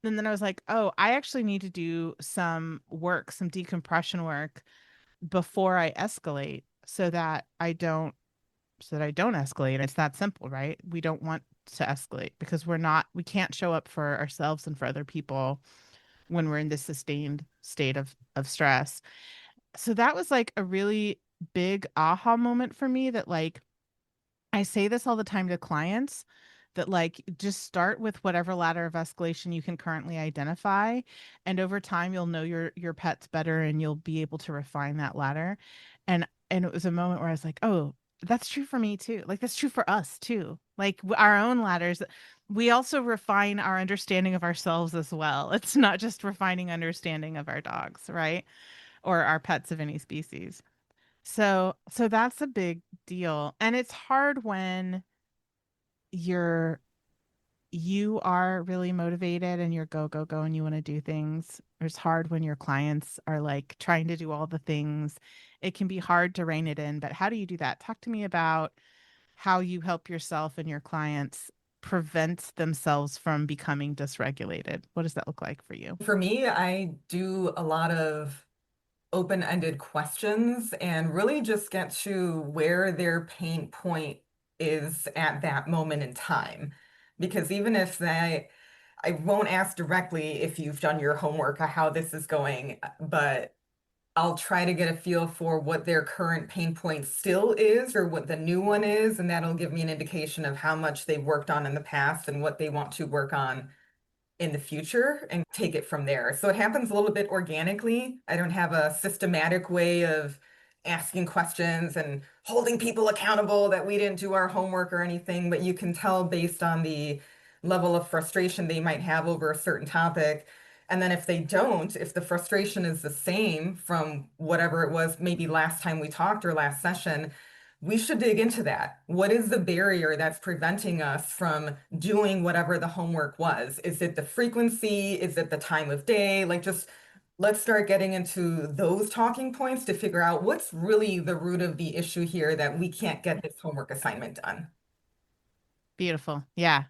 And then I was like, oh, I actually need to do some work, some decompression work before I escalate so that I don't escalate. It's that simple, right? We don't want to escalate because we can't show up for ourselves and for other people when we're in this sustained state of stress. So that was like a really big aha moment for me that like I say this all the time to clients that like just start with whatever ladder of escalation you can currently identify, and over time you'll know your pets better and you'll be able to refine that ladder. And it was a moment where I was like, "Oh, that's true for me too. Like that's true for us too. Like our own ladders, we also refine our understanding of ourselves as well. It's not just refining understanding of our dogs, right? Or our pets of any species." So that's a big deal. And it's hard when you're you are really motivated and you're go go go and you want to do things. It's hard when your clients are like trying to do all the things. It can be hard to rein it in, but how do you do that? Talk to me about how you help yourself and your clients prevent themselves from becoming dysregulated. What does that look like for you? For me, I do a lot of open-ended questions and really just get to where their pain point is at that moment in time. Because even if I won't ask directly if you've done your homework or how this is going, but I'll try to get a feel for what their current pain point still is or what the new one is, and that'll give me an indication of how much they've worked on in the past and what they want to work on in the future and take it from there. So it happens a little bit organically. I don't have a systematic way of asking questions and holding people accountable that we didn't do our homework or anything, but you can tell based on the level of frustration they might have over a certain topic. And then if they don't, if the frustration is the same from whatever it was, maybe last time we talked or last session, we should dig into that. What is the barrier that's preventing us from doing whatever the homework was? Is it the frequency? Is it the time of day? Like, just let's start getting into those talking points to figure out what's really the root of the issue here that we can't get this homework assignment done. Beautiful. Yeah.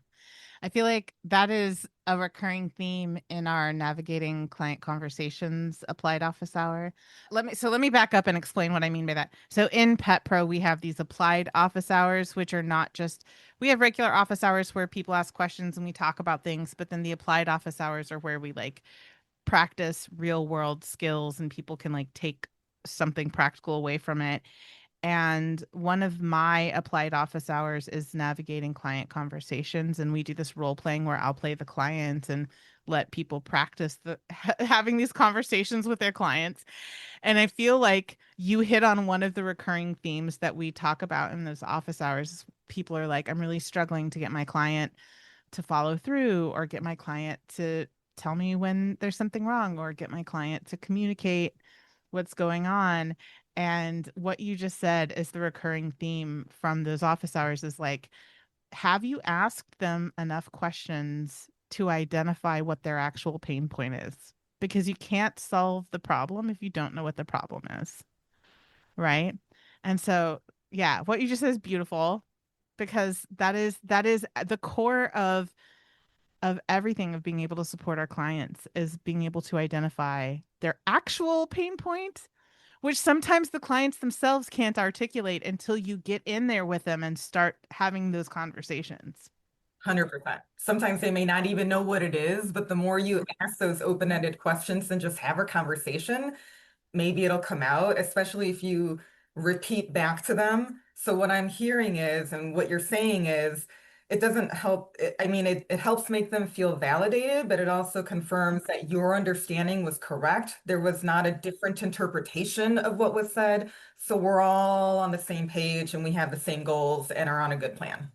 I feel like that is a recurring theme in our navigating client conversations applied office hour. Let me back up and explain what I mean by that. So in Pet Pro, we have these applied office hours, which are not just we have regular office hours where people ask questions and we talk about things, but then the applied office hours are where we like practice real world skills and people can like take something practical away from it. And one of my applied office hours is navigating client conversations. And we do this role playing where I'll play the client and let people practice having these conversations with their clients. And I feel like you hit on one of the recurring themes that we talk about in those office hours. People are like, I'm really struggling to get my client to follow through or get my client to tell me when there's something wrong or get my client to communicate what's going on. And what you just said is the recurring theme from those office hours is like, have you asked them enough questions to identify what their actual pain point is? Because you can't solve the problem if you don't know what the problem is. Right. And so, yeah, what you just said is beautiful because that is the core of everything of being able to support our clients is being able to identify their actual pain point, which sometimes the clients themselves can't articulate until you get in there with them and start having those conversations. 100%. Sometimes they may not even know what it is, but the more you ask those open-ended questions and just have a conversation, maybe it'll come out, especially if you repeat back to them. So what I'm hearing is, and what you're saying is, it doesn't help. I mean, it helps make them feel validated, but it also confirms that your understanding was correct. There was not a different interpretation of what was said. So we're all on the same page and we have the same goals and are on a good plan.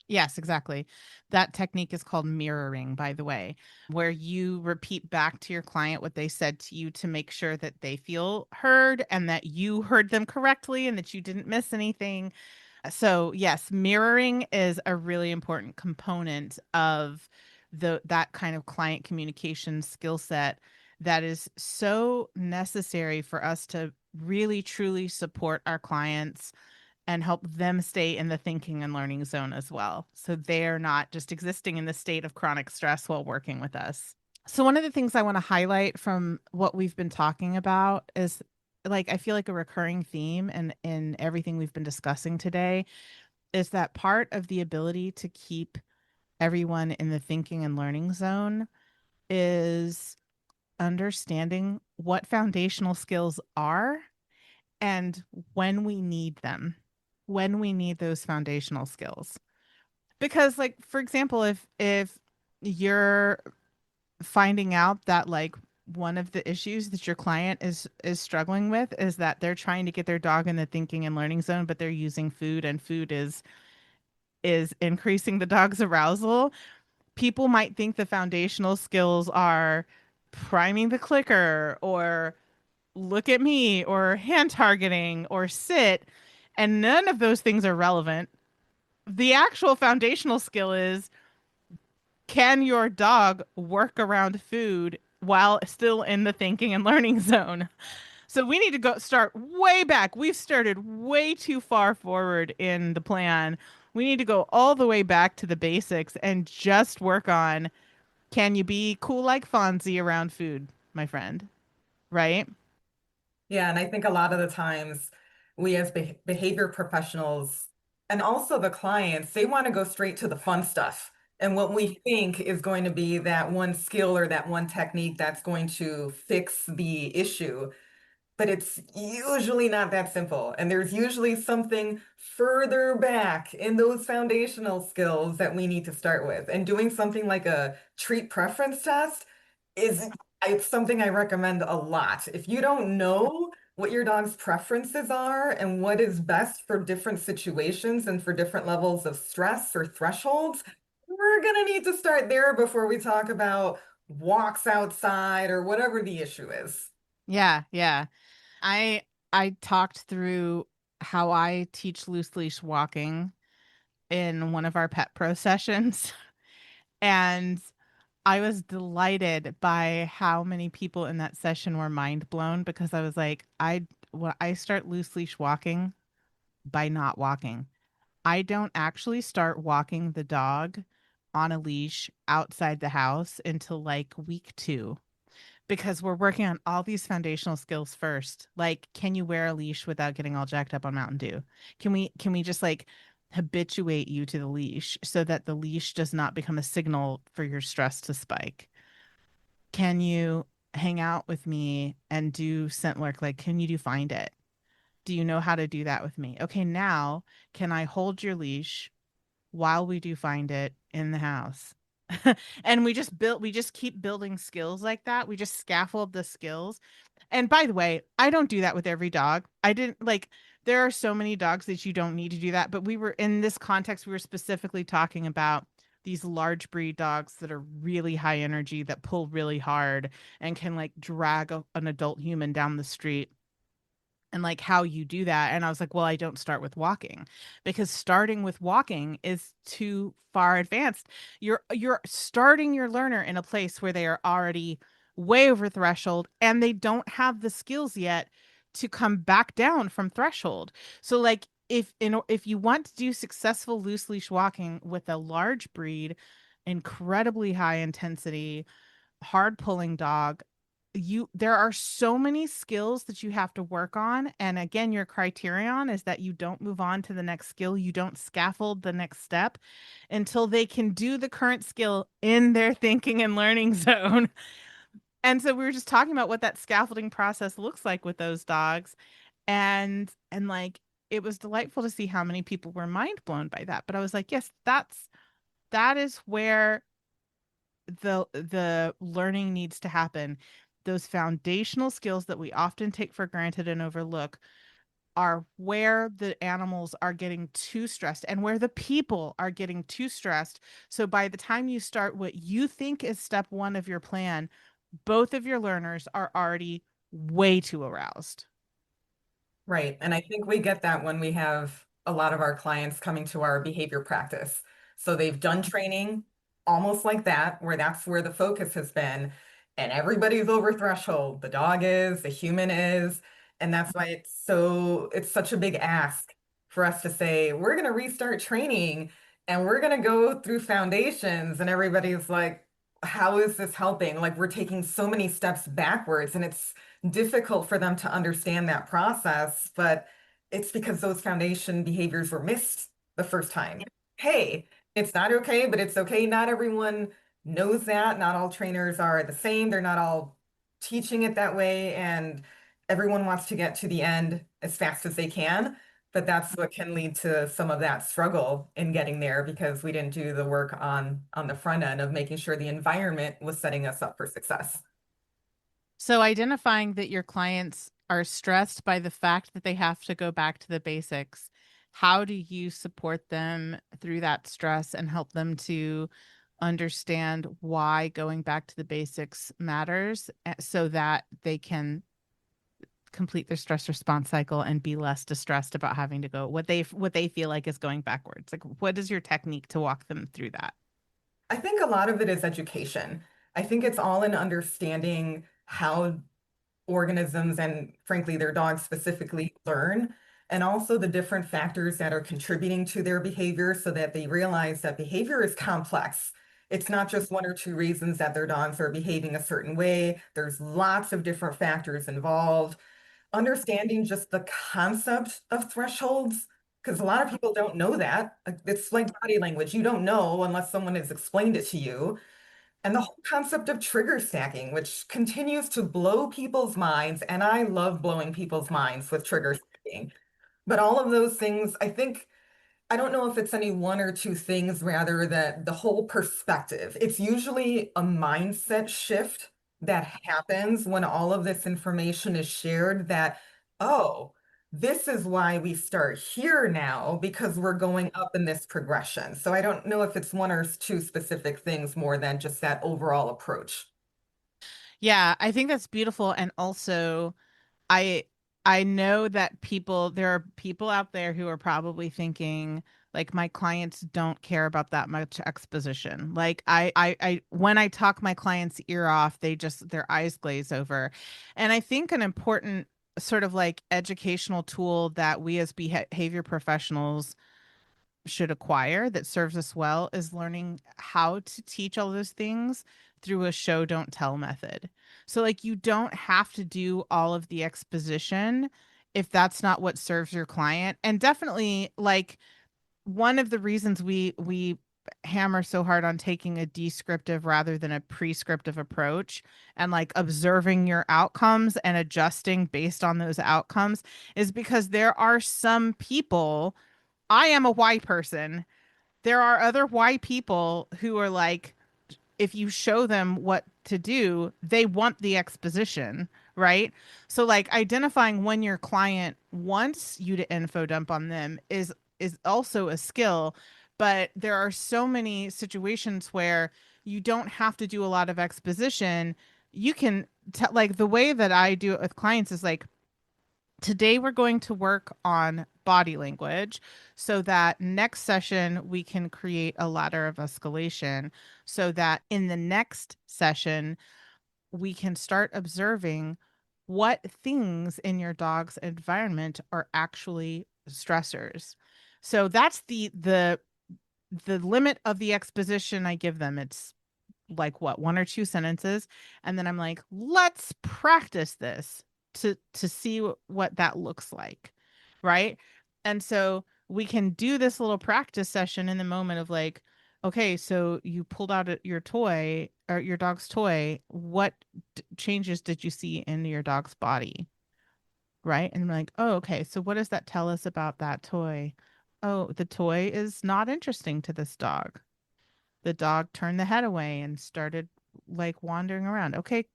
Yes, exactly. That technique is called mirroring, by the way, where you repeat back to your client what they said to you to make sure that they feel heard and that you heard them correctly and that you didn't miss anything. So, yes, mirroring is a really important component of that kind of client communication skill set that is so necessary for us to really truly support our clients and help them stay in the thinking and learning zone as well. So they're not just existing in the state of chronic stress while working with us. So one of the things I want to highlight from what we've been talking about is like I feel like a recurring theme and in everything we've been discussing today is that part of the ability to keep everyone in the thinking and learning zone is understanding what foundational skills are and when we need them, when we need those foundational skills. Because like for example, if you're finding out that like one of the issues that your client is struggling with is that they're trying to get their dog in the thinking and learning zone but they're using food and food is increasing the dog's arousal, people might think the foundational skills are priming the clicker or look at me or hand targeting or sit, and none of those things are relevant. The actual foundational skill is can your dog work around food while still in the thinking and learning zone? So we need to go start way back. We've started way too far forward in the plan. We need to go all the way back to the basics and just work on can you be cool like Fonzie around food, my friend? Right? Yeah, and I think a lot of the times we as behavior professionals and also the clients, they want to go straight to the fun stuff. And what we think is going to be that one skill or that one technique that's going to fix the issue. But it's usually not that simple. And there's usually something further back in those foundational skills that we need to start with. And doing something like a treat preference test is it's something I recommend a lot. If you don't know what your dog's preferences are and what is best for different situations and for different levels of stress or thresholds, we're gonna need to start there before we talk about walks outside or whatever the issue is. Yeah, yeah. I talked through how I teach loose leash walking in one of our pet pro sessions. And I was delighted by how many people in that session were mind blown because I was like, when I start loose leash walking by not walking. I don't actually start walking the dog on a leash outside the house until like week 2 because we're working on all these foundational skills first. Like, can you wear a leash without getting all jacked up on Mountain Dew? Can we just like habituate you to the leash so that the leash does not become a signal for your stress to spike? Can you hang out with me and do scent work? Like, can you do find it? Do you know how to do that with me? Okay, now can I hold your leash while we do find it in the house? And we just keep building skills like that. We just scaffold the skills. And by the way, I don't do that with every dog. I didn't like there are so many dogs that you don't need to do that, but we were in this context we were specifically talking about these large breed dogs that are really high energy that pull really hard and can like drag an adult human down the street and like how you do that. And I was like, well, I don't start with walking because starting with walking is too far advanced. You're starting your learner in a place where they are already way over threshold and they don't have the skills yet to come back down from threshold. So like if you want to do successful loose leash walking with a large breed, incredibly high intensity, hard pulling dog, there are so many skills that you have to work on, and again your criterion is that you don't move on to the next skill, you don't scaffold the next step until they can do the current skill in their thinking and learning zone. And so we were just talking about what that scaffolding process looks like with those dogs, and like it was delightful to see how many people were mind blown by that. But I was like, yes, that is where the learning needs to happen. Those foundational skills that we often take for granted and overlook are where the animals are getting too stressed and where the people are getting too stressed. So by the time you start what you think is step 1 of your plan, both of your learners are already way too aroused. Right. And I think we get that when we have a lot of our clients coming to our behavior practice. So they've done training almost like that, where that's where the focus has been. And everybody's over threshold. The dog is, the human is. And that's why it's such a big ask for us to say, we're going to restart training and we're going to go through foundations. And everybody's like, how is this helping? Like we're taking so many steps backwards and it's difficult for them to understand that process, but it's because those foundation behaviors were missed the first time. Hey, it's not okay, but it's okay. Not everyone knows that. Not all trainers are the same. They're not all teaching it that way, and everyone wants to get to the end as fast as they can. But that's what can lead to some of that struggle in getting there because we didn't do the work on the front end of making sure the environment was setting us up for success. So identifying that your clients are stressed by the fact that they have to go back to the basics, how do you support them through that stress and help them to understand why going back to the basics matters so that they can complete their stress response cycle and be less distressed about having to go what they feel like is going backwards? Like what is your technique to walk them through that? I think a lot of it is education. I think it's all in understanding how organisms and frankly their dogs specifically learn, and also the different factors that are contributing to their behavior so that they realize that behavior is complex. It's not just one or two reasons that their dogs are behaving a certain way. There's lots of different factors involved. Understanding just the concept of thresholds, because a lot of people don't know that. It's like body language. You don't know unless someone has explained it to you. And the whole concept of trigger stacking, which continues to blow people's minds, and I love blowing people's minds with trigger stacking. But all of those things, I don't know if it's any one or two things, rather that the whole perspective. It's usually a mindset shift that happens when all of this information is shared that, oh, this is why we start here now because we're going up in this progression. So I don't know if it's one or two specific things more than just that overall approach. Yeah, I think that's beautiful. And also I I know that there are people out there who are probably thinking, like, my clients don't care about that much exposition. Like, when I talk my client's ear off, their eyes glaze over. And I think an important sort of like educational tool that we as behavior professionals should acquire that serves us well is learning how to teach all those things through a show don't tell method. So like you don't have to do all of the exposition if that's not what serves your client. And definitely like one of the reasons we hammer so hard on taking a descriptive rather than a prescriptive approach and like observing your outcomes and adjusting based on those outcomes is because there are some people. I am a Y person. There are other Y people who are like, if you show them what to do, they want the exposition, right? So like identifying when your client wants you to info dump on them is also a skill, but there are so many situations where you don't have to do a lot of exposition. You can tell like the way that I do it with clients is like today we're going to work on body language so that next session we can create a ladder of escalation so that in the next session we can start observing what things in your dog's environment are actually stressors. So that's the limit of the exposition I give them. It's like what, one or two sentences, and then I'm like, let's practice this to see what that looks like, right? And so we can do this little practice session in the moment of like, okay, so you pulled out your toy or your dog's toy. What changes did you see in your dog's body, right? And I'm like, oh, okay, so what does that tell us about that toy? Oh, the toy is not interesting to this dog. The dog turned the head away and started like wandering around. Okay,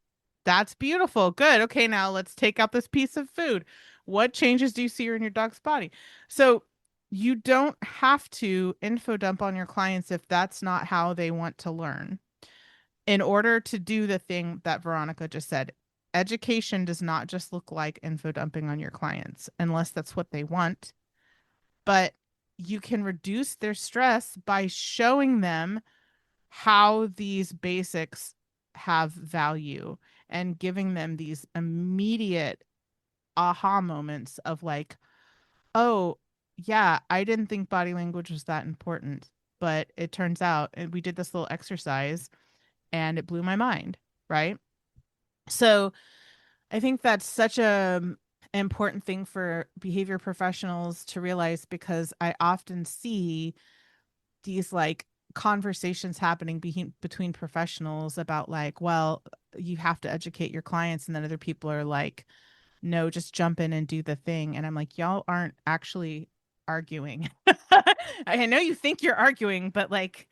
that's beautiful. Good. Okay, now let's take out this piece of food. What changes do you see in your dog's body? So you don't have to info dump on your clients if that's not how they want to learn. In order to do the thing that Veronica just said, education does not just look like info dumping on your clients, unless that's what they want. But you can reduce their stress by showing them how these basics have value and giving them these immediate aha moments of like, oh, yeah, I didn't think body language was that important, but it turns out, and we did this little exercise and it blew my mind, right? So I think that's such a important thing for behavior professionals to realize because I often see these like conversations happening between professionals about like, well, you have to educate your clients, and then other people are like, no, just jump in and do the thing. And I'm like, y'all aren't actually arguing. I know you think you're arguing, but like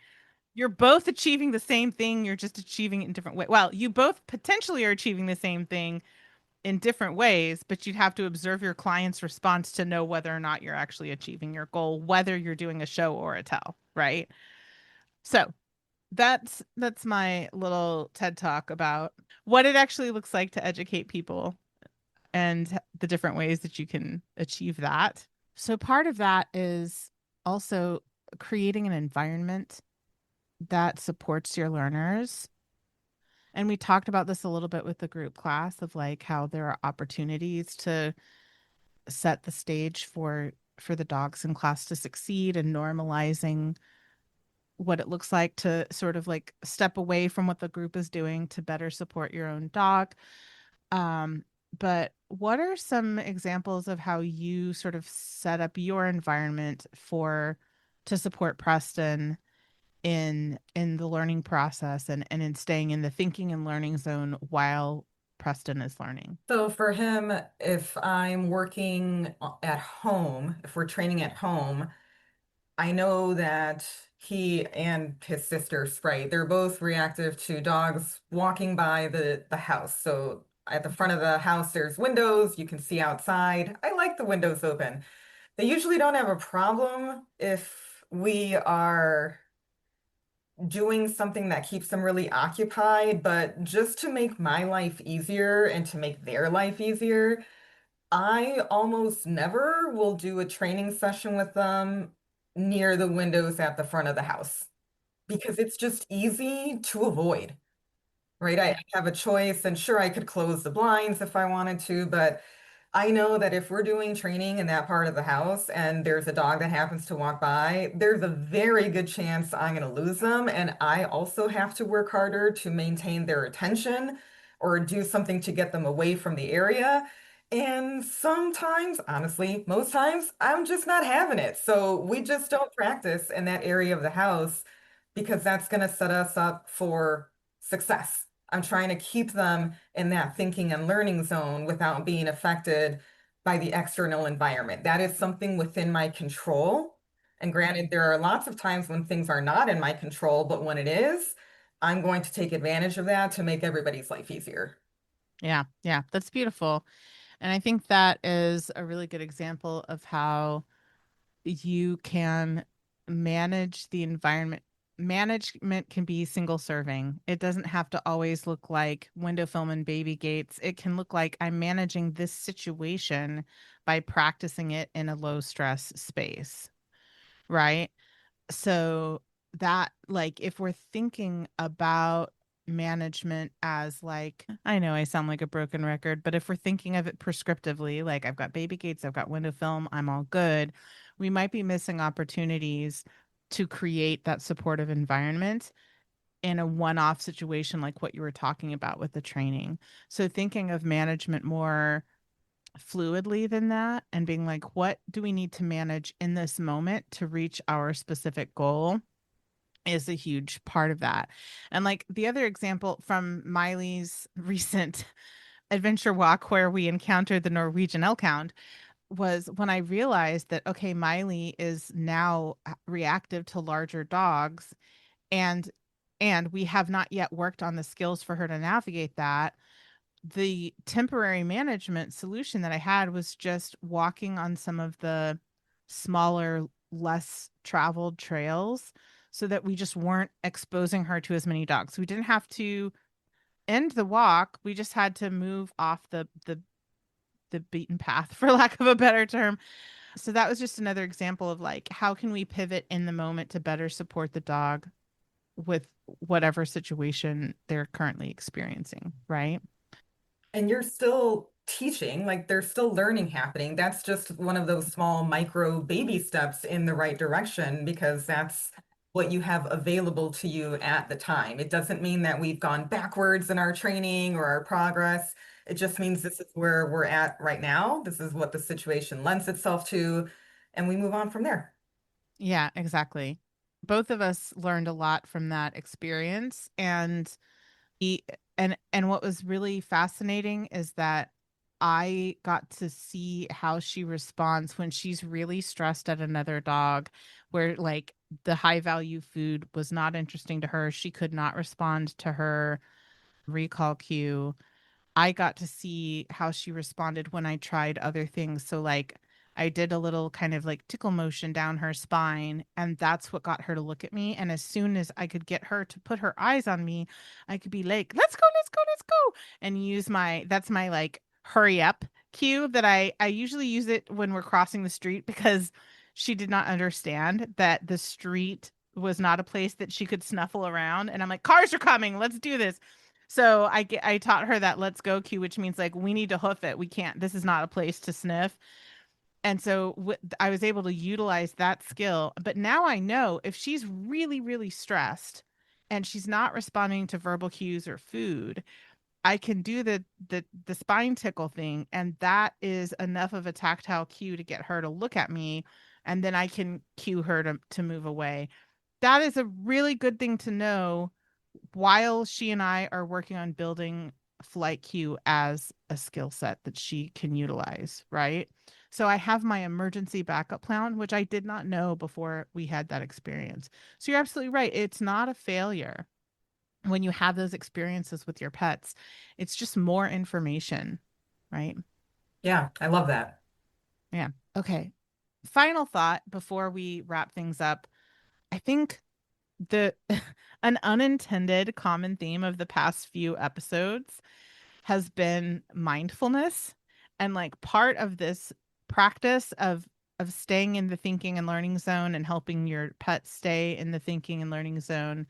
you're both achieving the same thing. You're just achieving it in different ways. Well, you both potentially are achieving the same thing in different ways, but you'd have to observe your client's response to know whether or not you're actually achieving your goal, whether you're doing a show or a tell, right? So that's my little TED talk about what it actually looks like to educate people and the different ways that you can achieve that. So part of that is also creating an environment that supports your learners. And we talked about this a little bit with the group class of like how there are opportunities to set the stage for the dogs in class to succeed and normalizing what it looks like to sort of like step away from what the group is doing to better support your own dog. Um, but what are some examples of how you sort of set up your environment for to support Preston in the learning process and in staying in the thinking and learning zone while Preston is learning? So for him, if I'm working at home, if we're training at home, I know that he and his sister Sprite, they're both reactive to dogs walking by the house. So at the front of the house, there's windows, you can see outside. I like the windows open. They usually don't have a problem if we are doing something that keeps them really occupied, but just to make my life easier and to make their life easier, I almost never will do a training session with them near the windows at the front of the house because it's just easy to avoid, right? I have a choice, and sure, I could close the blinds if I wanted to, but I know that if we're doing training in that part of the house and there's a dog that happens to walk by, there's a very good chance I'm going to lose them. And I also have to work harder to maintain their attention or do something to get them away from the area. And sometimes, honestly, most times, I'm just not having it. So we just don't practice in that area of the house because that's going to set us up for success. I'm trying to keep them in that thinking and learning zone without being affected by the external environment. That is something within my control. And granted, there are lots of times when things are not in my control, but when it is, I'm going to take advantage of that to make everybody's life easier. Yeah, yeah, that's beautiful. And I think that is a really good example of how you can manage the environment. Management can be single serving. It doesn't have to always look like window film and baby gates. It can look like I'm managing this situation by practicing it in a low stress space, right? So that, like, if we're thinking about management as, like, I know I sound like a broken record, but if we're thinking of it prescriptively, like I've got baby gates, I've got window film, I'm all good, we might be missing opportunities to create that supportive environment in a one-off situation like what you were talking about with the training. So thinking of management more fluidly than that and being like, what do we need to manage in this moment to reach our specific goal is a huge part of that. And like the other example from Miley's recent adventure walk where we encountered the Norwegian elk hound was when I realized that, okay, Miley is now reactive to larger dogs, and we have not yet worked on the skills for her to navigate that. The temporary management solution that I had was just walking on some of the smaller, less traveled trails so that we just weren't exposing her to as many dogs. We didn't have to end the walk. We just had to move off the beaten path for lack of a better term. So that was just another example of like how can we pivot in the moment to better support the dog with whatever situation they're currently experiencing, right? And you're still teaching, like there's still learning happening. That's just one of those small micro baby steps in the right direction because that's what you have available to you at the time. It doesn't mean that we've gone backwards in our training or our progress. It just means this is where we're at right now. This is what the situation lends itself to, and we move on from there. Yeah, exactly. Both of us learned a lot from that experience, and he and what was really fascinating is that I got to see how she responds when she's really stressed at another dog, where like the high value food was not interesting to her. She could not respond to her recall cue. I got to see how she responded when I tried other things. So, like, I did a little kind of like tickle motion down her spine, and that's what got her to look at me. And as soon as I could get her to put her eyes on me, I could be like, let's go, let's go, let's go. And use that's my like hurry up cue that I usually use it when we're crossing the street because she did not understand that the street was not a place that she could snuffle around. And I'm like, cars are coming, let's do this. So I taught her that let's go cue, which means like we need to hoof it. We can't. This is not a place to sniff. And so I was able to utilize that skill. But now I know if she's really really stressed and she's not responding to verbal cues or food, I can do the spine tickle thing, and that is enough of a tactile cue to get her to look at me, and then I can cue her to move away. That is a really good thing to know while she and I are working on building flight Q as a skill set that she can utilize, right? So I have my emergency backup plan, which I did not know before we had that experience. So you're absolutely right. It's not a failure when you have those experiences with your pets. It's just more information, right? Yeah, I love that. Yeah. Okay. Final thought before we wrap things up. I think the an unintended common theme of the past few episodes has been mindfulness And like part of this practice of staying in the thinking and learning zone and helping your pet stay in the thinking and learning zone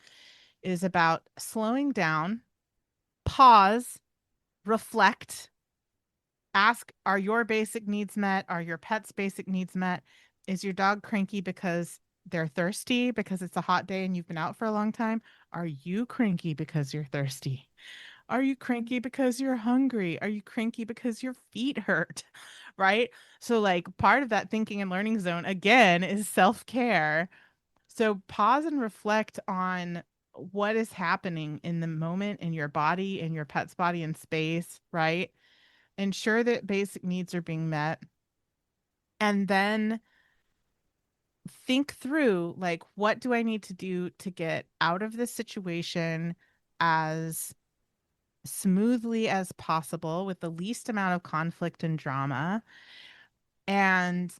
is about slowing down, pause, reflect, ask, are your basic needs met? Are your pet's basic needs met? Is your dog cranky because they're thirsty because it's a hot day and you've been out for a long time? Are you cranky because you're thirsty? Are you cranky because you're hungry? Are you cranky because your feet hurt? Right? So, like, part of that thinking and learning zone, again, is self care. So, pause and reflect on what is happening in the moment in your body, in your pet's body and space, right? Ensure that basic needs are being met. And then think through, like, what do I need to do to get out of this situation as smoothly as possible with the least amount of conflict and drama? And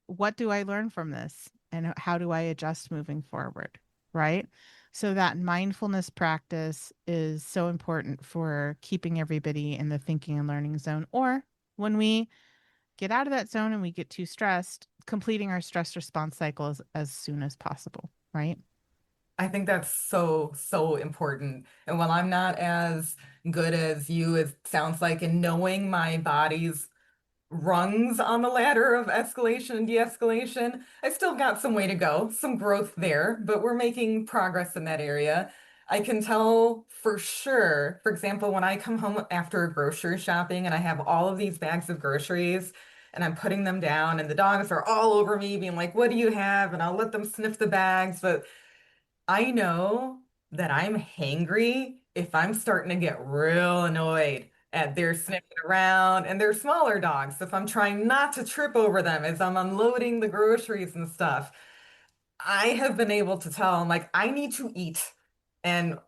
what do I learn from this? And how do I adjust moving forward? Right. So that mindfulness practice is so important for keeping everybody in the thinking and learning zone. Or when we get out of that zone and we get too stressed, completing our stress response cycles as soon as possible. Right. I think that's so, so important. And while I'm not as good as you, it sounds like, in knowing my body's rungs on the ladder of escalation and de-escalation, I still got some way to go, some growth there, but we're making progress in that area. I can tell for sure, for example, when I come home after grocery shopping and I have all of these bags of groceries and I'm putting them down and the dogs are all over me being like, what do you have? And I'll let them sniff the bags, but I know that I'm hangry if I'm starting to get real annoyed at their sniffing around and they're smaller dogs. If I'm trying not to trip over them as I'm unloading the groceries and stuff, I have been able to tell I'm like, I need to eat. And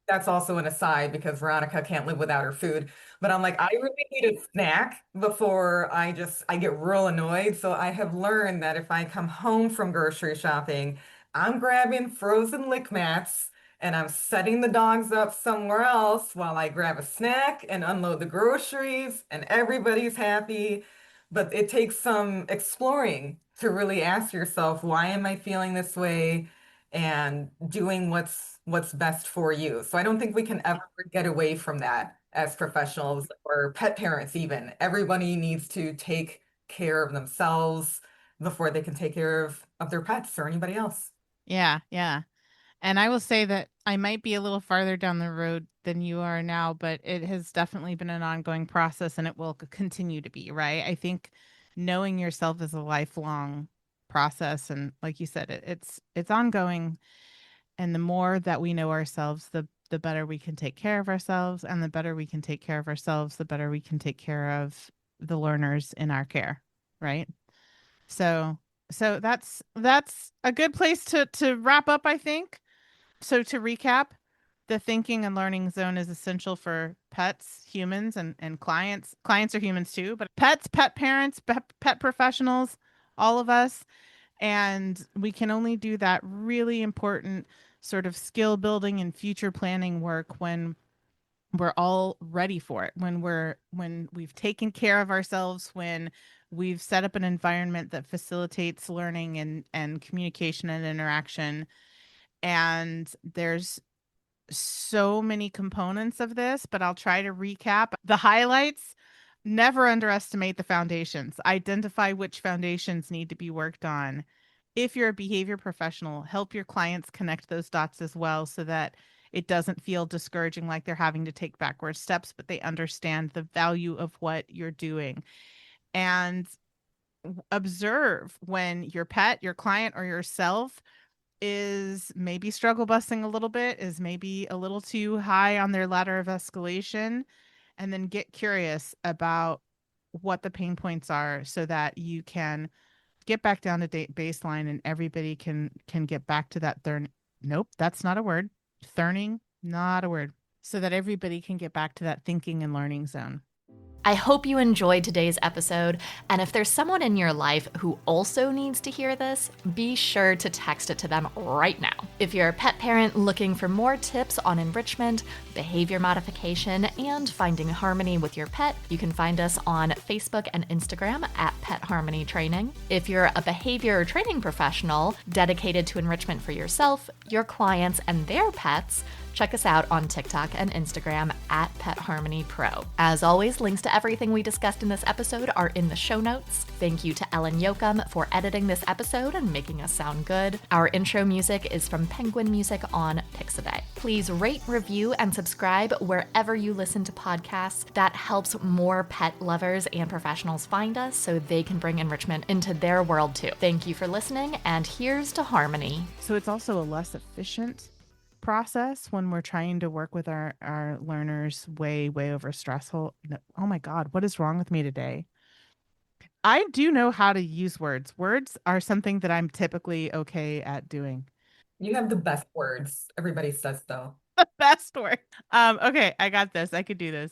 that's also an aside because Veronica can't live without her food. But I'm like, I really need a snack before I get real annoyed. So I have learned that if I come home from grocery shopping, I'm grabbing frozen lick mats and I'm setting the dogs up somewhere else while I grab a snack and unload the groceries and everybody's happy. But it takes some exploring to really ask yourself, why am I feeling this way? And doing what's best for you. So I don't think we can ever get away from that as professionals or pet parents even. Everybody needs to take care of themselves before they can take care of their pets or anybody else. Yeah. Yeah. And I will say that I might be a little farther down the road than you are now, but it has definitely been an ongoing process and it will continue to be, right? I think knowing yourself is a lifelong process. And like you said, it's ongoing. And the more that we know ourselves, the better we can take care of ourselves. And the better we can take care of ourselves, the better we can take care of the learners in our care. Right. So that's a good place to wrap up, I think. So to recap, the thinking and learning zone is essential for pets, humans, and clients. Clients are humans too, but pets, pet parents, pet professionals, all of us. And we can only do that really important sort of skill building and future planning work when we're all ready for it, when we've taken care of ourselves, when we've set up an environment that facilitates learning and communication and interaction. And there's so many components of this, but I'll try to recap the highlights. Never underestimate the foundations. Identify which foundations need to be worked on. If you're a behavior professional, help your clients connect those dots as well so that it doesn't feel discouraging like they're having to take backward steps, but they understand the value of what you're doing. And observe when your pet, your client, or yourself is maybe struggle busing a little bit, is maybe a little too high on their ladder of escalation, and then get curious about what the pain points are so that you can get back down to baseline and everybody can get back to that nope, that's not a word. Thurning, not a word. So that everybody can get back to that thinking and learning zone. I hope you enjoyed today's episode, and if there's someone in your life who also needs to hear this, be sure to text it to them right now. If you're a pet parent looking for more tips on enrichment, behavior modification, and finding harmony with your pet, you can find us on Facebook and Instagram at Pet Harmony Training. If you're a behavior training professional dedicated to enrichment for yourself, your clients, and their pets, check us out on TikTok and Instagram at Pet Harmony Pro. As always, links to everything we discussed in this episode are in the show notes. Thank you to Ellen Yoakum for editing this episode and making us sound good. Our intro music is from Penguin Music on Pixabay. Please rate, review, and subscribe wherever you listen to podcasts. That helps more pet lovers and professionals find us so they can bring enrichment into their world too. Thank you for listening, and here's to harmony. So it's also a less efficient process when we're trying to work with our learners way over stressful. No, oh my God, what is wrong with me today? I do know how to use words. Words are something that I'm typically okay at doing. You have the best words. Everybody says though. The best word. Okay, I got this. I could do this.